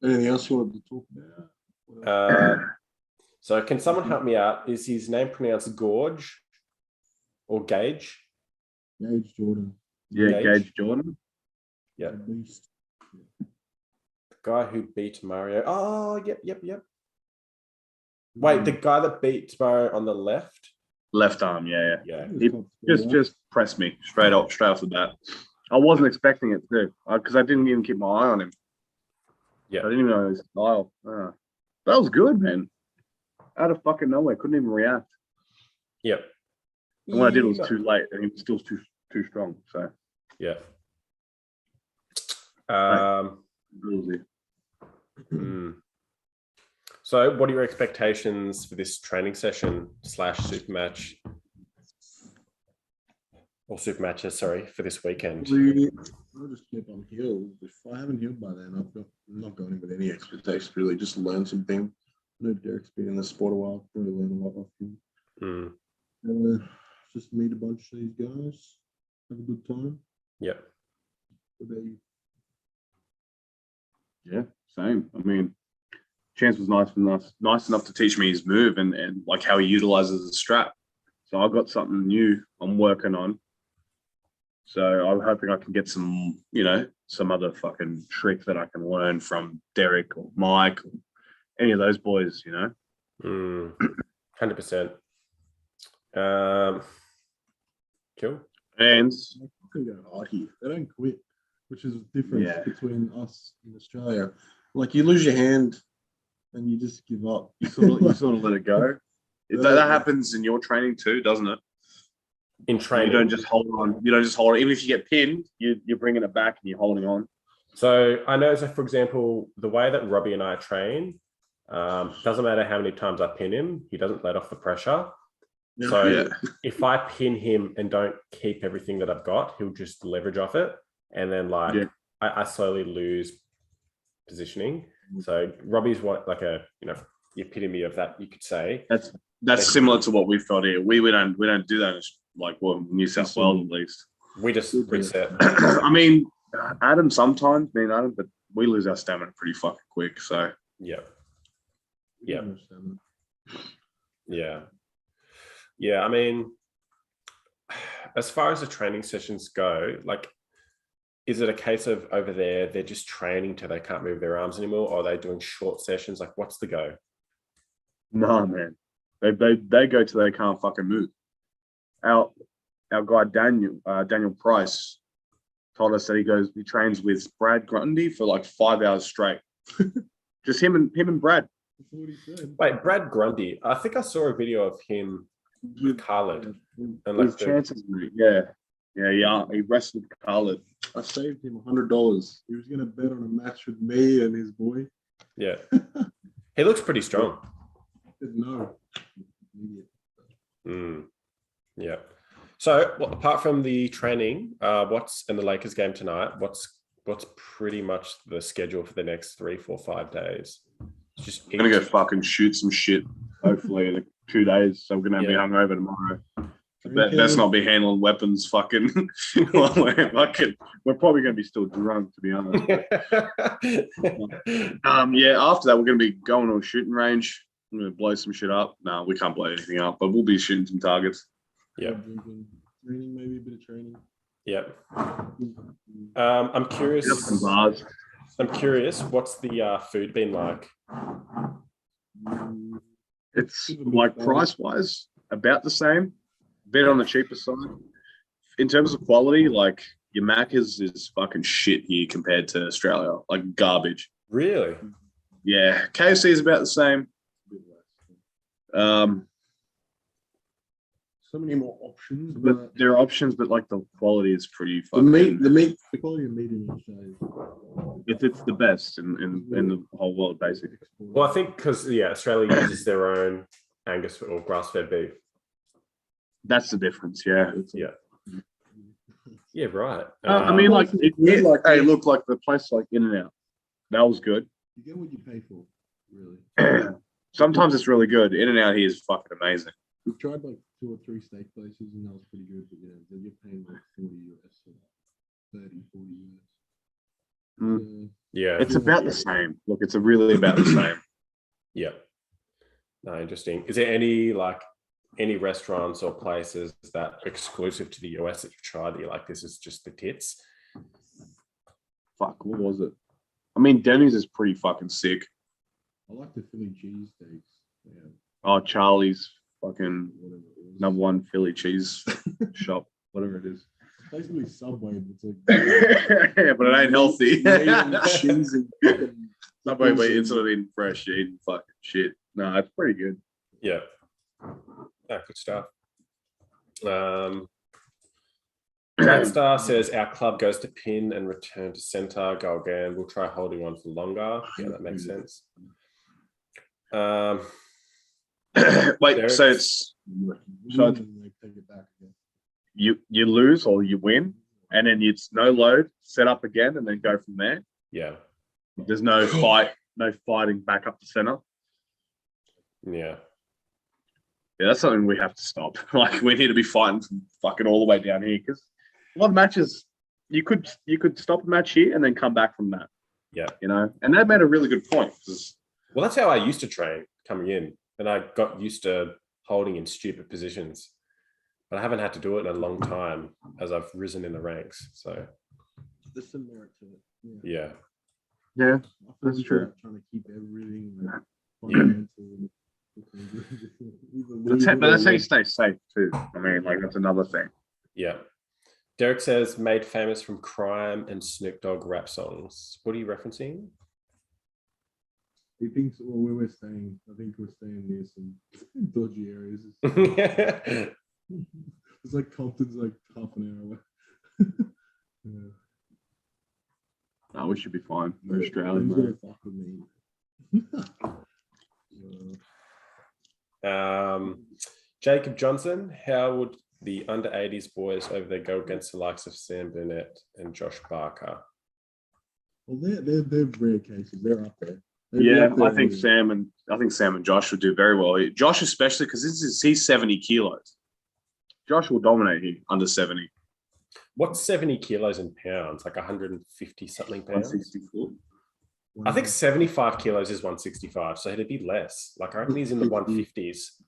Anything else you wanted to talk about? So can someone help me out? Is his name pronounced Gorge or Gage? Gage Jordan. Yeah, Gage. Gage Jordan. Yeah. At least. The guy who beat Mario. Oh, yep. Wait, the guy that beat Mario on the left? Left arm, yeah. Yeah. He just pressed me straight off the bat. I wasn't expecting it too, because I didn't even keep my eye on him. Yeah. I didn't even know his style. That was good, man. Out of fucking nowhere, couldn't even react. Yep. And what I did was too late, and he was still too strong. So Yeah. ballsy. So what are your expectations for this training session / super match? Or super matches, sorry, for this weekend? I'll just keep on healed. If I haven't healed by then, I'm not going in with any expectations, really. Just learn something. I know Derek's been in the sport a while. Probably learn a lot off him. Just meet a bunch of these guys. Have a good time. Yep. What about you? Yeah, same. I mean, Chance was nice enough to teach me his move and like how he utilizes the strap. So I've got something new I'm working on. So I'm hoping I can get some other fucking trick that I can learn from Derek or Mike or any of those boys, 100%. Cool. And I can go hard here. They don't quit, which is the difference between us in Australia. Like, you lose your hand and you just give up. you sort of let it go. That happens in your training too, doesn't it? In training, you don't just hold on. Even if you get pinned, you're bringing it back and you're holding on. So I know, so for example, the way that Robbie and I train, doesn't matter how many times I pin him, he doesn't let off the pressure. So if I pin him and don't keep everything that I've got, he'll just leverage off it. And then I slowly lose positioning. So Robbie's like the epitome of that, you could say. That's similar to what we've got here. We don't do that in New South Wales at least. We just reset. I mean, Adam sometimes, but we lose our stamina pretty fucking quick. So yeah. I mean, as far as the training sessions go, like, is it a case of over there they're just training till they can't move their arms anymore, or are they doing short sessions? Like, what's the go? No, man. They go till they can't fucking move. Our guy Daniel Price told us that he trains with Brad Grundy for like 5 hours straight. Just him and Brad. Wait, Brad Grundy. I think I saw a video of him with Khaled. And like chances, yeah. He wrestled Khaled. I saved him $100. He was going to bet on a match with me and his boy. Yeah. He looks pretty strong. No. Yeah. So, apart from the training, what's in the Lakers game tonight? What's pretty much the schedule for the next 3, 4, 5 days? Just I'm gonna go fucking shoot some shit. Hopefully in 2 days, so we're gonna be hungover tomorrow. Let's not be handling weapons. Fucking, we're probably gonna be still drunk, to be honest. After that, we're gonna be going to a shooting range. I'm gonna blow some shit up. No, we can't blow anything up, but we'll be shooting some targets. Yeah. Training, maybe a bit of training. Yeah. I'm curious. Some bars. I'm curious. What's the food been like? It's like price-wise, about the same. Bit on the cheaper side. In terms of quality, like your Macca's is fucking shit here compared to Australia. Like garbage. Really? Yeah. KFC is about the same. so many more options. But there are options, but like the quality is pretty the fucking. the quality of meat in Australia It's the best in the whole world, basically. Well, I think because Australia uses their own Angus or grass-fed beef. That's the difference. Yeah. Yeah, right. I mean, like it looked like the place like In-N-Out. That was good. You get what you pay for, really. Sometimes it's really good. In-N-Out here is fucking amazing. We've tried like 2 or 3 steak places, and that was pretty good. But then you're paying like 40 US or 30, 40 US. Yeah, It's about the same. Look, it's really about the same. Yeah. No, interesting. Is there any restaurants or places that are exclusive to the US that you've tried that you're like, this is just the tits? Fuck, what was it? I mean, Denny's is pretty fucking sick. I like the Philly cheesesteaks. Yeah. Oh, Charlie's fucking #1 Philly cheese shop, whatever it is. It's basically Subway, but it's like Yeah, but it ain't healthy. cheese and fucking Subway, but instead of eating fresh, you're eating fucking shit. No, it's pretty good. Yeah. Good stuff. Star says our club goes to pin and return to center. Go again. We'll try holding on for longer. Yeah, that makes sense. Wait, Derek? so it's you lose or you win, and then it's no load, set up again, and then go from there. Yeah. There's no fighting back up the center. Yeah. Yeah, that's something we have to stop. Like, we need to be fighting from fucking all the way down here, because a lot of matches you could stop a match here and then come back from that. Yeah. And that made a really good point. Well, that's how I used to train coming in, and I got used to holding in stupid positions, but I haven't had to do it in a long time as I've risen in the ranks. So there's some merit to it. Yeah. Yeah, that's true. Trying to keep everything. But that's how you stay safe too. I mean, like, that's another thing. Yeah. Derek says made famous from crime and Snoop Dogg rap songs. What are you referencing? He thinks, where we're staying, I think we're staying near some dodgy areas. It's like Compton's like half an hour away. No, we should be fine. We're Australian, Fuck with me. Jacob Johnson, how would the under 80s boys over there go against the likes of Sam Burnett and Josh Barker? Well, they're rare cases. They're up there. I think Sam and Josh would do very well. Josh especially, because he's 70 kilos. Josh will dominate here under 70. What's 70 kilos in pounds? Like 150 something pounds? 164. I think 75 kilos is 165, so it'd be less. Like, I reckon he's in the 150s.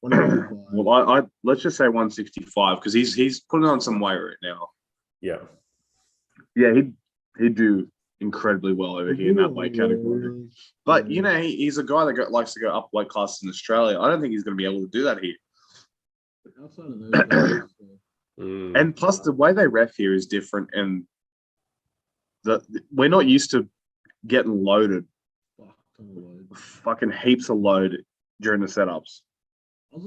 Well, I let's just say 165, because he's putting on some weight right now. Yeah. Yeah, he'd do incredibly well over here in that weight category. But he's a guy that likes to go up weight classes in Australia. I don't think he's going to be able to do that here. Outside of those guys, And plus, the way they ref here is different, and we're not used to getting loaded, fucking heaps of load during the setups.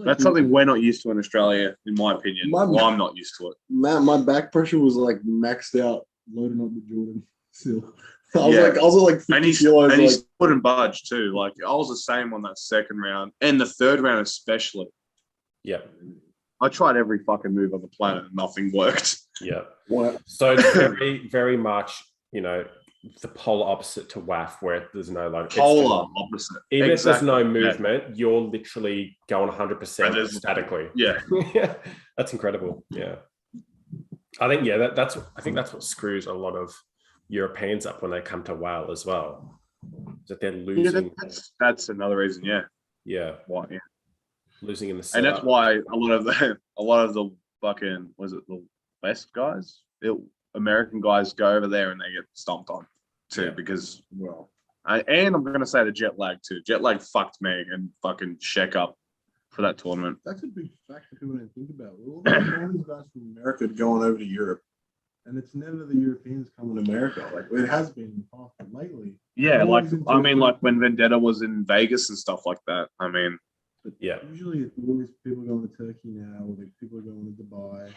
That's something we're not used to in Australia, in my opinion. I'm not used to it. My back pressure was like maxed out loading up with Jordan. Still, I was like 50 kilos. And he wouldn't budge too. Like, I was the same on that second round and the third round especially. Yeah. I tried every fucking move on the planet and nothing worked. Yeah. What? So it's very, very much, the polar opposite to WAF, where there's no like polar opposite. Even if there's no movement, you're literally going 100% statically. Yeah. Yeah. That's incredible. Yeah. I think that's what screws a lot of Europeans up when they come to WoW as well. That they're losing. Yeah, that's another reason. Yeah. Yeah. Why? Yeah. Losing in the setup. And that's why a lot of the fucking, was it the West guys? American guys go over there and they get stomped on too, because and I'm gonna say the jet lag too. Jet lag fucked me and fucking Sheck up for that tournament. That's a big factor people don't think about. All these guys from America going over to Europe, and it's never the Europeans coming to America. Like, it has been in the past, but lately. Yeah, like when Vendetta was in Vegas and stuff like that. I mean, Yeah. Usually it's always people going to Turkey now, or people are going to Dubai.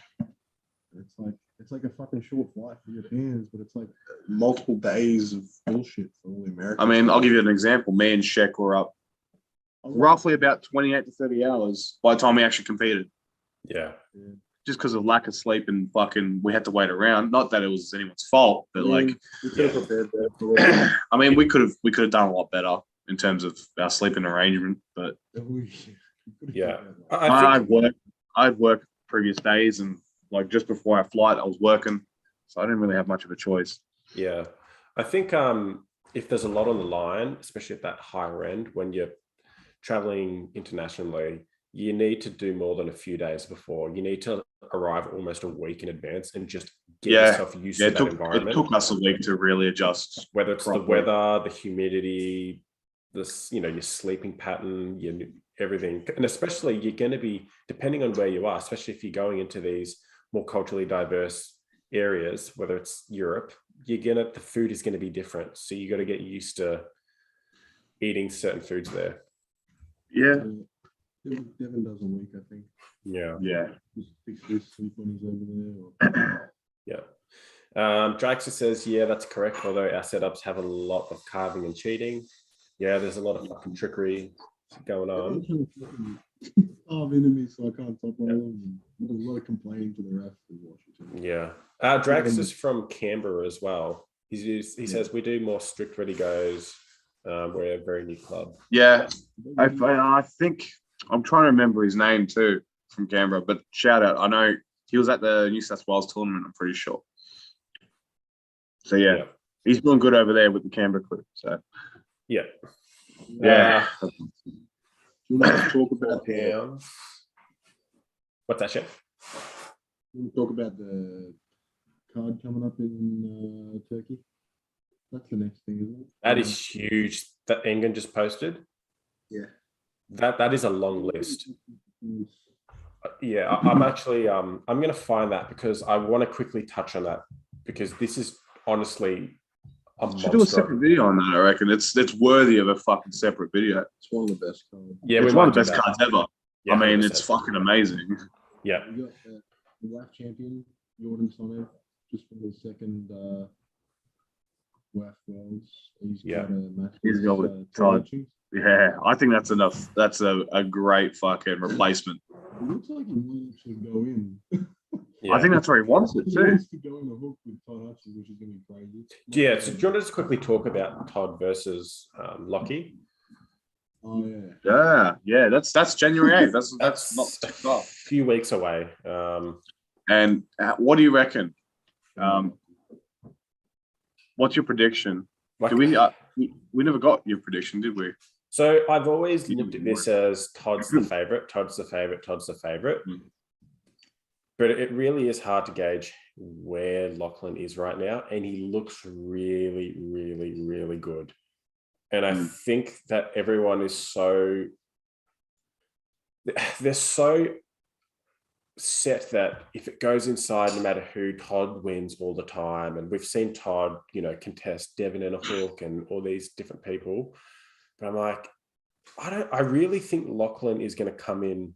It's like a fucking short flight for Europeans, but it's like multiple days of bullshit for all the Americans. I mean, I'll give you an example. Me and Sheck were up roughly about 28 to 30 hours by the time we actually competed. Yeah. Just because of lack of sleep and fucking, we had to wait around. Not that it was anyone's fault, but like, we could have prepared that. I mean, we could have done a lot better in terms of our sleeping arrangement. But Yeah. I'd work previous days, and like just before our flight, I was working, so I didn't really have much of a choice. Yeah, I think if there's a lot on the line, especially at that higher end, when you're traveling internationally, you need to do more than a few days before. You need to arrive almost a week in advance and just get yourself used to that environment. It took us a week to really adjust. Whether it's properly the weather, the humidity, your sleeping pattern, everything. And especially you're going to be, depending on where you are, especially if you're going into these more culturally diverse areas, whether it's Europe, the food is going to be different. So you got to get used to eating certain foods there. Yeah. Devin does a week, I think. Yeah. Yeah. Just fix this sleep when he's over there. Yeah. Draxer says, yeah, that's correct. Although our setups have a lot of carving and cheating. Yeah, there's a lot of fucking trickery going on. I'm enemy, so I can't top all of them. There's a lot of complaining to the ref in Washington. Yeah. Drax is from Canberra as well. He says we do more strict ready goes. We're a very new club. Yeah. I think I'm trying to remember his name too from Canberra, but shout out. I know he was at the New South Wales tournament, I'm pretty sure. So yeah. He's doing good over there with the Canberra crew. So yeah. Yeah. You want to talk about pounds? What's that, Chef? You want to talk about the card coming up in Turkey? That's the next thing, isn't it? That is huge. That Engen just posted. Yeah. That is a long list. Yeah, I'm actually I'm going to find that because I want to quickly touch on that because this is honestly should do a separate video on that. I reckon it's worthy of a fucking separate video. It's one of the best cards. Yeah, it's one of the best cards ever. Yeah, I mean, 100%. It's fucking amazing. Yeah. We got the WAF champion Jordan Sonev just for the second WAF Worlds. He's got a match. He's got yeah, I think that's enough. That's a great fucking replacement. It looks like he wants to go in. Yeah. I think that's where he wants it too. He wants to go in the hook with Todd Hutchins, which is going to be crazy. Yeah, so do you want to just quickly talk about Todd versus Lockie? Oh yeah. Yeah. That's January 8th. That's not too far. A few weeks away. And what do you reckon? What's your prediction? We never got your prediction, did we? So I've always looked at this as Todd's the favorite. Todd's the favorite. Todd's the favorite. Mm. But it really is hard to gauge where Lachlan is right now. And he looks really, really, really good. And I think that everyone is they're so set that if it goes inside, no matter who, Todd wins all the time. And we've seen Todd, contest Devin and a hook and all these different people. But I'm like, I really think Lachlan is going to come in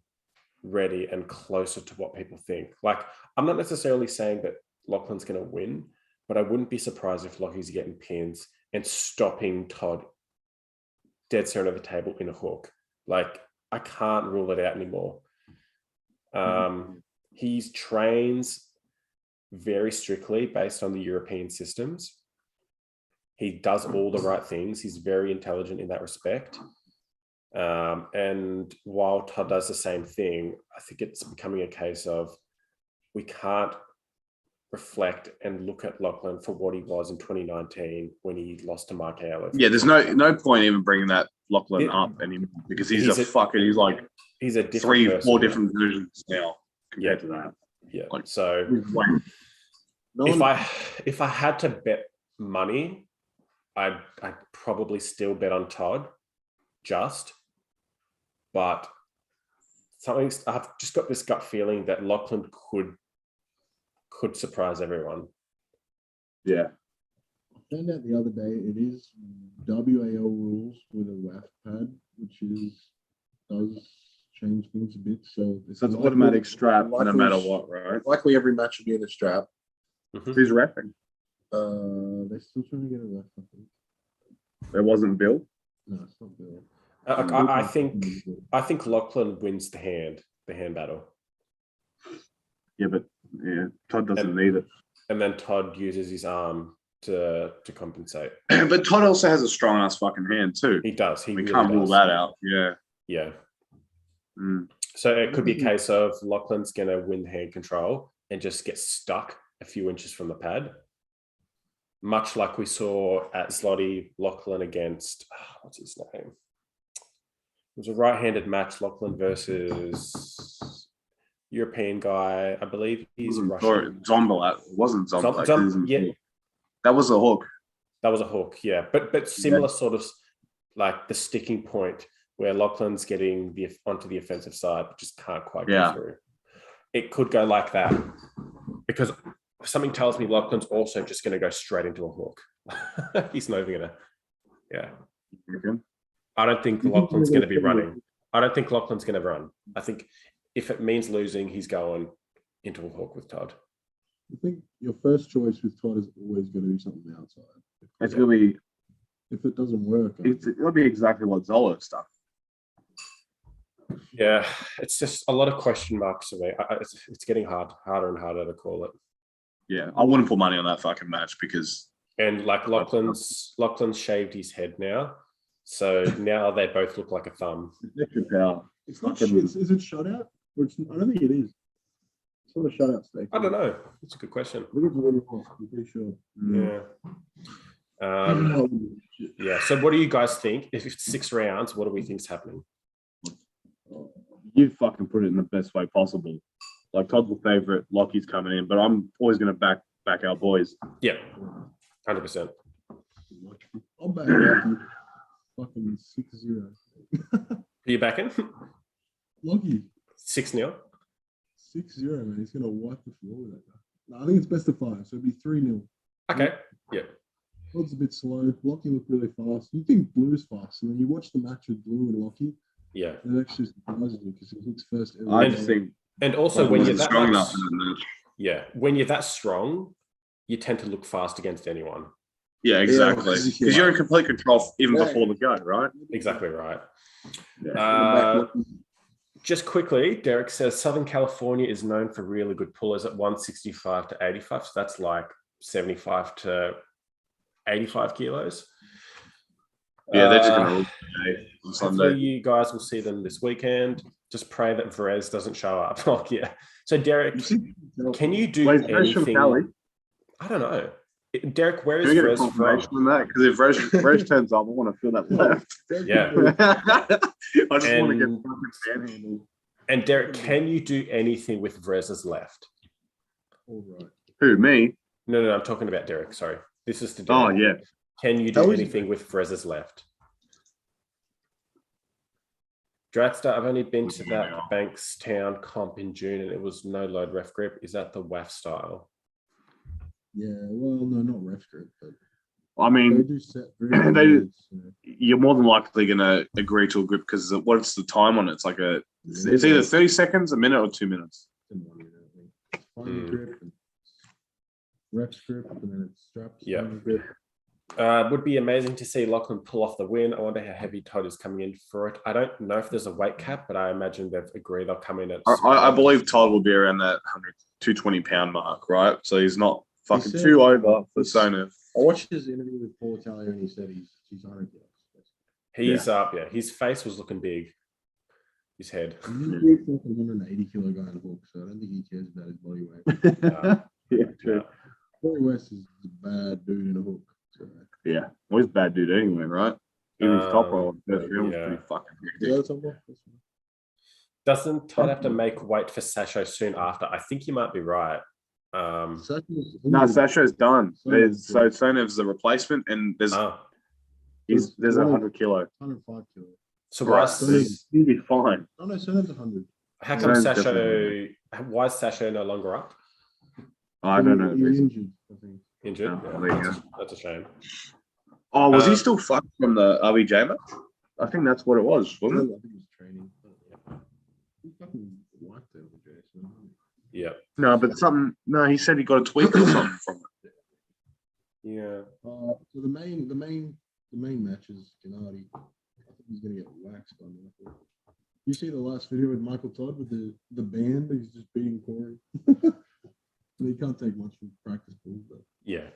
ready and closer to what people think. Like, I'm not necessarily saying that Lachlan's going to win, but I wouldn't be surprised if Lockie's getting pins and stopping Todd dead center of the table in a hook. Like, I can't rule it out anymore. He trains very strictly based on the European systems. He does all the right things. He's very intelligent in that respect. And while Todd does the same thing, I think it's becoming a case of we can't reflect and look at Lachlan for what he was in 2019 when he lost to Mark Howard. Yeah, there's no point even bringing that Lachlan up anymore because he's a different 3-4 different versions now compared to that. Yeah. So if I had to bet money, I'd probably still bet on Todd, but I've just got this gut feeling that Lachlan could surprise everyone. Yeah. I found out the other day it is WAL rules with a WAF pad, which does change things a bit. So So it's automatic strap no matter what, right? Likely every match will be in a strap. Who's repping? They're still trying to get a ref, I think. It wasn't Bill. No, it's not Bill. I think Lachlan wins the hand battle. Yeah, but Todd doesn't need it. And then Todd uses his arm to compensate. But Todd also has a strong ass fucking hand too. He does. We can't rule that out. Yeah. Yeah. Mm. So it could be a case of Lachlan's going to win hand control and just get stuck a few inches from the pad. Much like we saw at Zloty Lachlan against, what's his name? It was a right-handed match, Lachlan versus European guy. I believe he's Russian. Zombalat. It wasn't Zombalat. Yeah. That was a hook. That was a hook, yeah. But similar sort of like the sticking point where Lachlan's getting onto the offensive side, but just can't quite go through. It could go like that because something tells me Lachlan's also just going to go straight into a hook. He's not even going to, Okay. I don't think Lachlan's going to be running. I don't think Lachlan's going to run. I think if it means losing, he's going into a hook with Todd. I think your first choice with Todd is always going to be something outside. It's going to be. If it doesn't work, It'll be exactly what Zola stuff. Yeah, it's just a lot of question marks for me. It's getting harder and harder to call it. Yeah, I wouldn't put money on that fucking match because. And like Lachlan's shaved his head now, so now they both look like a thumb. Extra power. it's not. Is it shutout? Or I don't think it is. It's not a shutout stake. I don't know. It's a good question. I think it's really off. I'm pretty sure. Yeah. Yeah. So, what do you guys think? If it's 6 rounds, what do we think's happening? You fucking put it in the best way possible. Like Todd's the favorite, Lockie's coming in, but I'm always going to back our boys. Yeah, 100%. I'll back Lucky. Fucking 6-0. Are you backing? Lucky. 6-0. 6-0, man. He's gonna wipe the floor with that guy. No, I think it's best of 5, so it'd be 3-0. Okay. Yeah. Todd's a bit slow. Lockie looked really fast. You think Blue's fast, and then you watch the match with Blue and Lockie. Yeah. It actually surprises you because it's first ever. I just think. And also, when you're that strong much, enough in that match. yeah, when you're that strong, you tend to look fast against anyone. Yeah, exactly. Because you're in complete control even before the go, right? Exactly right. Yeah. Just quickly, Derek says Southern California is known for really good pullers at 165 to 85. So that's like 75 to 85 kilos. Yeah, they're just going to on Sunday. Hopefully you guys will see them this weekend. Just pray that Perez doesn't show up. Like, yeah. So Derek, can you do anything? I don't know. Derek, where is Perez from? Because if Perez turns up, I want to feel that left. Yeah. I just want to get fucking panhandled. And Derek, can you do anything with Perez's left? All right. Who, me? No, I'm talking about Derek. Sorry. This is to Derek. Oh, yeah. Can you do anything with Perez's left? Dratstar, I've only been to that Bankstown comp in June and it was no load ref grip. Is that the WAF style? Yeah, well, no, not ref grip, but I mean, they do set you're more than likely going to agree to a grip because what's the time on it? It's like it's either 30 seconds, a minute, or 2 minutes. Final grip, and ref grip, and then it's straps. Yeah. Grip. Would be amazing to see Lachlan pull off the win. I wonder how heavy Todd is coming in for it. I don't know if there's a weight cap, but I imagine they've agreed they'll come in at. I believe Todd will be around that 220 pound mark, right? So he's not fucking too over for Sonev. I watched his interview with Paul Talia and he said he's 100 kilos. He's up, yeah. His face was looking big. His head. He's a big 180 kilo guy in a hook, so I don't think he cares about his body weight. Yeah, true. Corey West is a bad dude in a hook. So. Yeah, well, he's a bad dude anyway, right? Even his top roll first round was pretty fucking ridiculous. Doesn't Todd have to make weight for Sasho soon after? I think you might be right. No, Sasho's done. So Sonev's the replacement, and there's 100 kilo. 105 kilo. So he'll be fine. Oh no, Sonev's 100. How come Sasho? Why is Sasho no longer up? I don't know. He's injured, I think. Injured? Oh, Yeah, that's a shame. Oh, was he still fucked from the RBJ match? I think that's what it was, wasn't it? I think it was training. No, but something. No, he said he got a tweak or something from it. Yeah. So the main match is Gennady. I think he's gonna get waxed by Michael. You see the last video with Michael Todd with the band? He's just beating Corey. He can't take much from practice pool, but Yeah.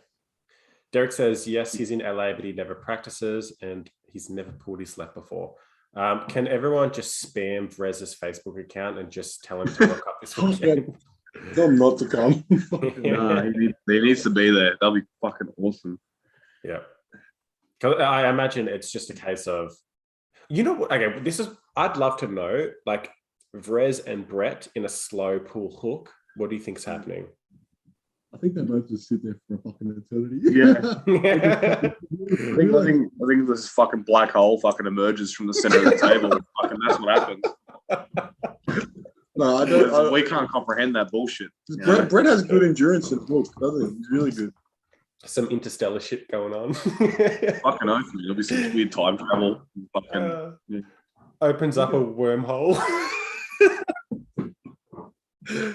Derek says, yes, he's in LA, but he never practices and he's never pulled his left before. Can everyone just spam Vrez's Facebook account and just tell him to look up this weekend? tell him not to come. Nah, he needs to be there. That'll be fucking awesome. Yeah. 'Cause I imagine it's just a case of, you know what? Okay, I'd love to know, like, Vrez and Brett in a slow pull hook. What do you think's happening? I think they both just sit there for a fucking eternity. Yeah. I think this fucking black hole fucking emerges from the center of the table. Fucking that's what happens. No, I don't. We can't comprehend that bullshit. Brett has good endurance in hook, doesn't he? He's really good. Some interstellar shit going on. Fucking oath, there'll be some weird time travel. Fucking opens up a wormhole.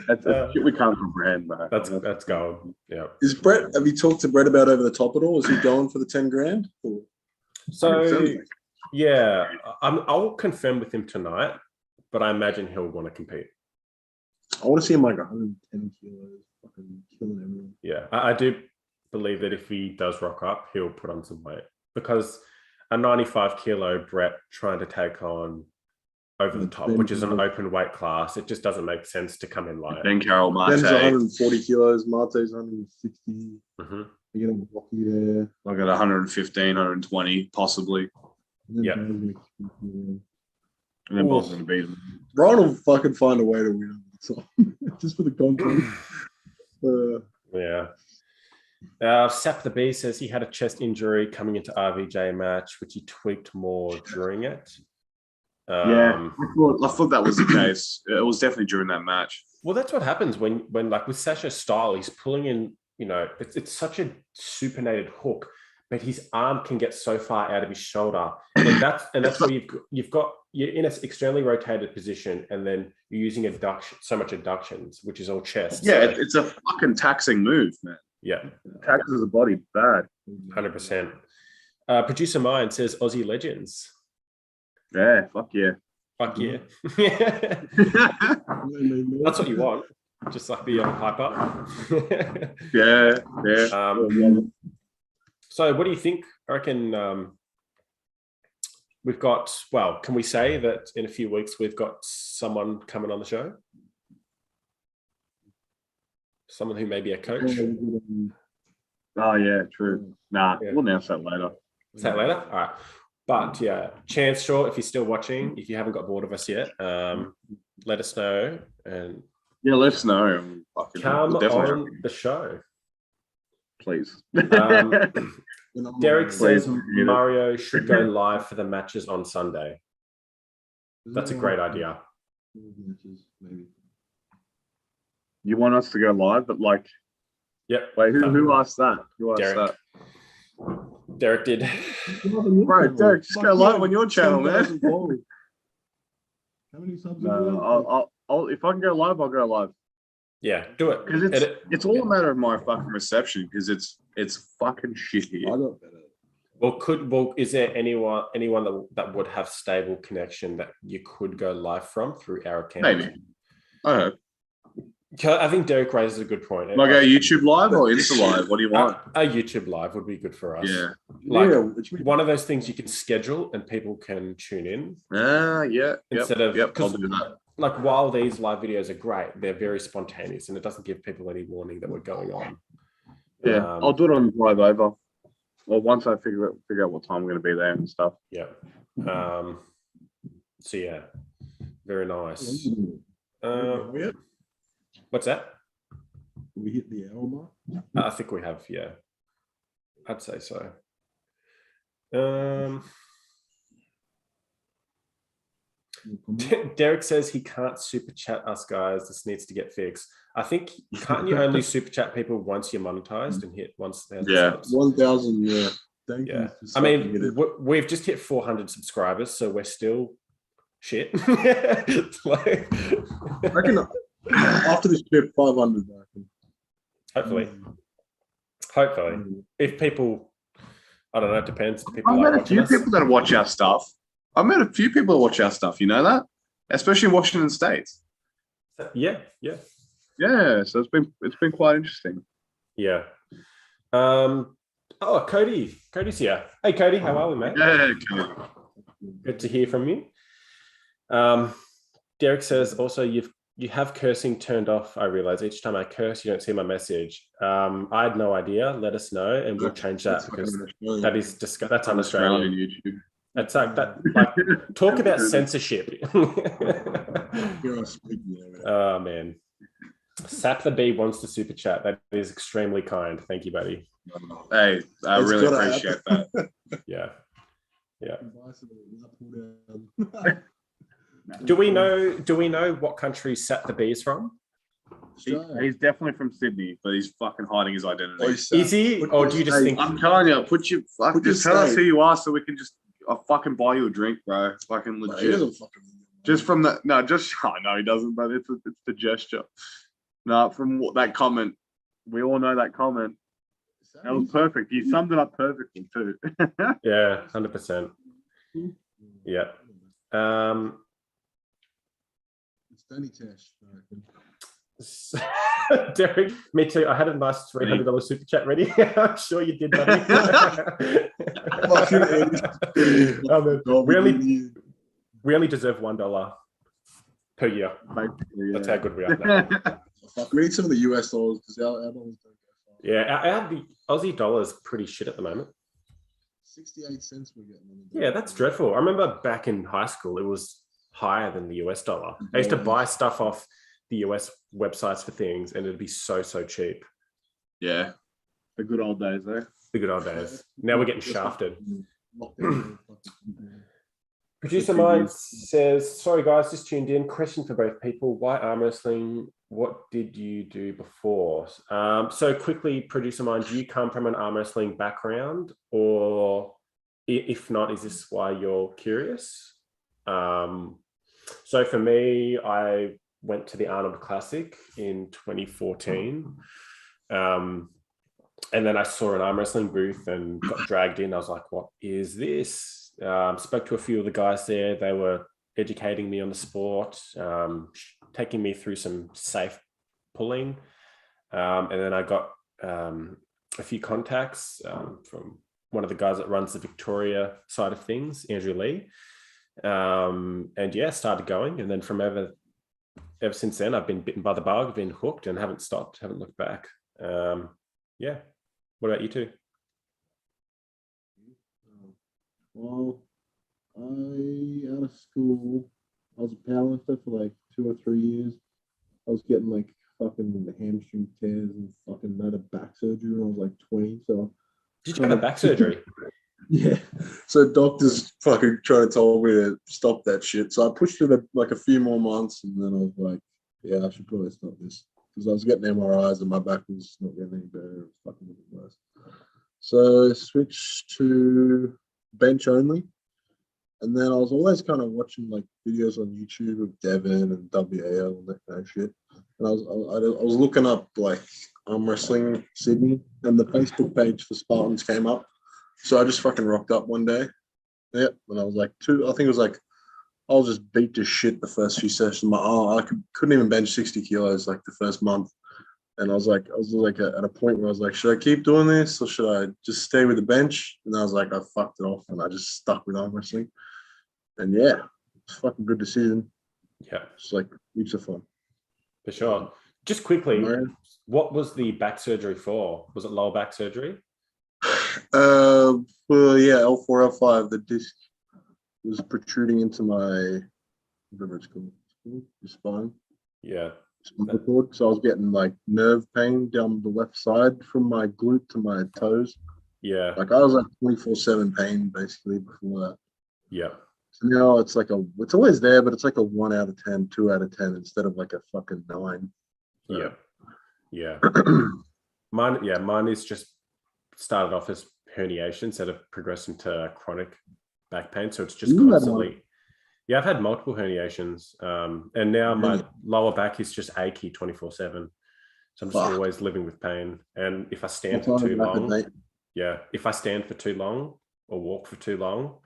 That's shit we can't comprehend, man. That's gold. Yeah. Is Brett? Have you talked to Brett about over the top at all? Is he going for the 10 grand? Or? So yeah, I'll confirm with him tonight, but I imagine he'll want to compete. I want to see him like 110 kilos, fucking killing everyone. Yeah, I do believe that if he does rock up, he'll put on some weight, because a 95 kilo Brett trying to take on over the top, which is an open weight class, it just doesn't make sense to come in light. Ben Carroll, Mate. Ben's 140 kilos, Marte's 160. Mm-hmm. You get a Rocky there. I got 115, 120, possibly. Yeah. And then Bob's going to beat him. Brian will fucking find a way to win him. Just for the content. Yeah. Sap the B says he had a chest injury coming into RVJ match, which he tweaked more during it. I thought that was the case. It was definitely during that match. Well, that's what happens when like with Sasha's style, he's pulling in, you know, it's such a supinated hook, but his arm can get so far out of his shoulder. And that's where you're in an extremely rotated position, and then you're using so much adductions, which is all chest. Yeah, so it's a fucking taxing move, man. Yeah. It taxes the body bad. 100%. Producer Mine says Aussie Legends. Yeah, fuck yeah. Fuck yeah. That's what you want. Just like the hype up. Yeah. So what do you think? I reckon we've got, well, can we say that in a few weeks we've got someone coming on the show? Someone who may be a coach? Oh, yeah, true. Nah, we'll announce that later. Is that later? All right. But yeah, Chance Shaw, if you're still watching, if you haven't got bored of us yet, let us know. And yeah, let us know. Come on the show. Please. Derek says Mario should go live for the matches on Sunday. That's a great idea. You want us to go live, but like, yep. Wait, who asked that? Who asked Derek. that? Derek did. Bro, Derek, just go live on your channel, man. How many subs? I'll if I can go live, I'll go live. Yeah, do it. Because it's all a matter of my fucking reception, because it's fucking shit here. I got better. Well, is there anyone that would have stable connection that you could go live from through our account? Maybe. I hope. I think Derek raises a good point. Like a YouTube live or Insta live? What do you want? A YouTube live would be good for us. Yeah. Like one of those things you can schedule and people can tune in. Yeah. Instead of, I'll do that. Like while these live videos are great, they're very spontaneous and it doesn't give people any warning that we're going on. Yeah, I'll do it on drive over. Or once I figure out what time I'm going to be there and stuff. Yeah. So yeah, very nice. What's that? We hit the hour mark? I think we have, yeah. I'd say so. Derek says he can't super chat us guys. This needs to get fixed. I think, can't you only super chat people once you're monetized and hit once they're 1,000, yeah. Thank you. I mean, we've just hit 400 subscribers, so we're still shit. I After this trip, 500. I reckon. Hopefully. If people, I don't know, it depends. Do people I've like met a watching few us? people that watch our stuff. I've met a few people that watch our stuff. You know that, especially in Washington States. Yeah. Yeah, so it's been quite interesting. Yeah. Cody's here. Hey, Cody, how are we, mate? Yeah, okay. Good to hear from you. Derek says also you have cursing turned off. I realize each time I curse, you don't see my message. I had no idea. Let us know, and we'll change that because that is that's un-Australian. YouTube. It's like that. Like talk about censorship. Oh man. Sap the Bee wants to super chat. That is extremely kind. Thank you, buddy. Hey, I really appreciate that. Yeah. Do we know what country Sap the Bee is from? He's definitely from Sydney, but he's fucking hiding his identity. Is he? Or do you just think? I'm telling you, just tell us who you are so we can I'll fucking buy you a drink, bro. Fucking legit. He doesn't fucking just from that. No, he doesn't, but it's the gesture. No, from that comment, we all know that comment. That was perfect. You summed it up perfectly too. Yeah, 100%. Yeah. It's Danny Tash, I reckon. Derek, me too. I had a nice $300 super chat ready. I'm sure you did, buddy. We only deserve $1 per year. That's how good we are now. We need some of the US dollars because our dollars don't go far. Yeah, the Aussie dollar's pretty shit at the moment. 68 cents we're getting. Yeah, that's dreadful. I remember back in high school, it was higher than the US dollar. I used to buy stuff off the US websites for things, and it'd be so cheap. Yeah, the good old days, eh? The good old days. Now we're getting shafted. Producer Mind says, sorry guys, just tuned in. Question for both people. Why arm wrestling? What did you do before? So quickly, Producer Mind, do you come from an arm wrestling background? Or if not, is this why you're curious? So for me, I went to the Arnold Classic in 2014. And then I saw an arm wrestling booth and got dragged in. I was like, what is this? Spoke to a few of the guys there. They were educating me on the sport, taking me through some safe pulling. And then I got a few contacts from one of the guys that runs the Victoria side of things, Andrew Lee. And yeah, started going. And then from ever since then, I've been bitten by the bug, been hooked and haven't stopped, haven't looked back. Yeah. What about you two? Well, out of school, I was a powerlifter for like 2 or 3 years. I was getting like fucking hamstring tears and fucking had a back surgery when I was like 20. So did you have a back surgery? Yeah. So doctors fucking trying to tell me to stop that shit. So I pushed it like a few more months, and then I was like, yeah, I should probably stop this because I was getting MRIs and my back was not getting any better. It was fucking getting worse. So I switched to bench only. And then I was always kind of watching like videos on YouTube of Devon and WAL and that kind of shit. And I was looking up like arm wrestling Sydney, and the Facebook page for Spartans came up. So I just fucking rocked up one day. Yeah, and I was like I think it was like I'll just beat to shit the first few sessions. I couldn't even bench 60 kilos like the first month. And I was like at a point where I was like, should I keep doing this or should I just stay with the bench? And I was like, I fucked it off and I just stuck with arm wrestling. And yeah, it's a fucking good decision. Yeah. It's like heaps of fun. For sure. Just quickly, what was the back surgery for? Was it lower back surgery? Well, yeah, L4, L5, the disc was protruding into my, whatever it's called, your spine. Yeah. Cord. So I was getting like nerve pain down the left side from my glute to my toes. Yeah. Like I was like 24/7 pain basically before that. Yeah. So now it's like it's always there, but it's like a 1 out of 10, 2 out of 10 instead of like a fucking 9. So. Yeah. Yeah. Mine is just started off as herniation instead of progressing to chronic back pain. So it's just constantly. Yeah, I've had multiple herniations, and now my lower back is just achy 24/7. So I'm just always living with pain. And if I stand for too long, if I stand for too long or walk for too long,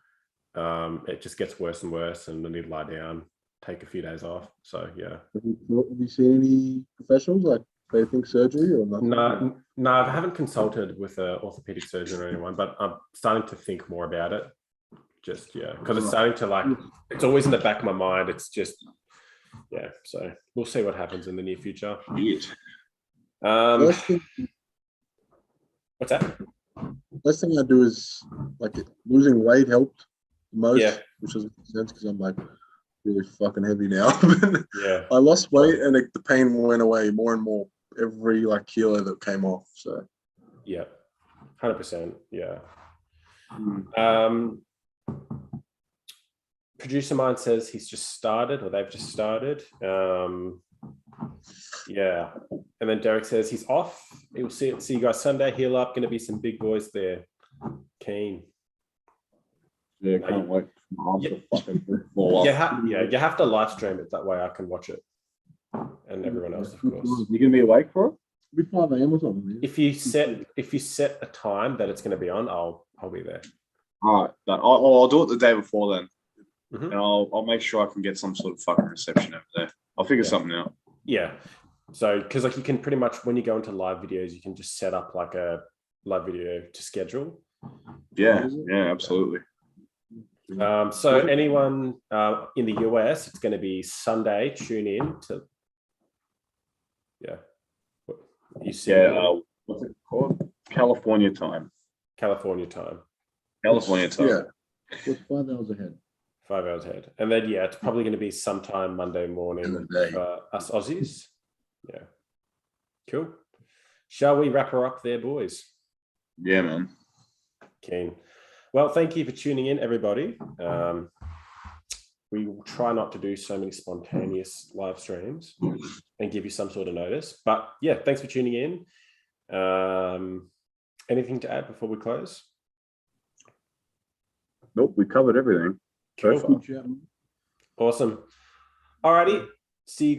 it just gets worse and worse, and I need to lie down, take a few days off. So yeah. Have you seen any professionals like they think surgery or nothing? No, I haven't consulted with an orthopedic surgeon or anyone, but I'm starting to think more about it. Just because it's starting to it's always in the back of my mind. It's just so we'll see what happens in the near future. What's that? First thing I do is losing weight helped the most, which doesn't make sense because I'm really fucking heavy now. I lost weight and the pain went away more and more every kilo that came off. So 100%. Producer mine says he's just started, or they've just started. And then Derek says he's off. He'll see you guys Sunday. Heal up. Going to be some big boys there. Keen. Yeah, can't wait. You have to live stream it, that way I can watch it, and everyone else, of course. You gonna be awake for it? It'll be 5 a.m. or something. Man. If you set a time that it's going to be on, I'll be there. All right, I'll do it the day before then, and I'll make sure I can get some sort of fucking reception over there. I'll figure something out. Yeah. So, because you can pretty much, when you go into live videos, you can just set up a live video to schedule. Yeah, absolutely. So anyone in the US, it's going to be Sunday. Tune in to you see. What's it called? California time. Yeah, it's 5 hours ahead. 5 hours ahead, and then it's probably going to be sometime Monday morning for us Aussies. Yeah, cool. Shall we wrap her up there, boys? Yeah, man. Keen. Well, thank you for tuning in, everybody. We will try not to do so many spontaneous live streams and give you some sort of notice. But thanks for tuning in. Anything to add before we close? Nope, we covered everything. Cool. Awesome. Alrighty. See you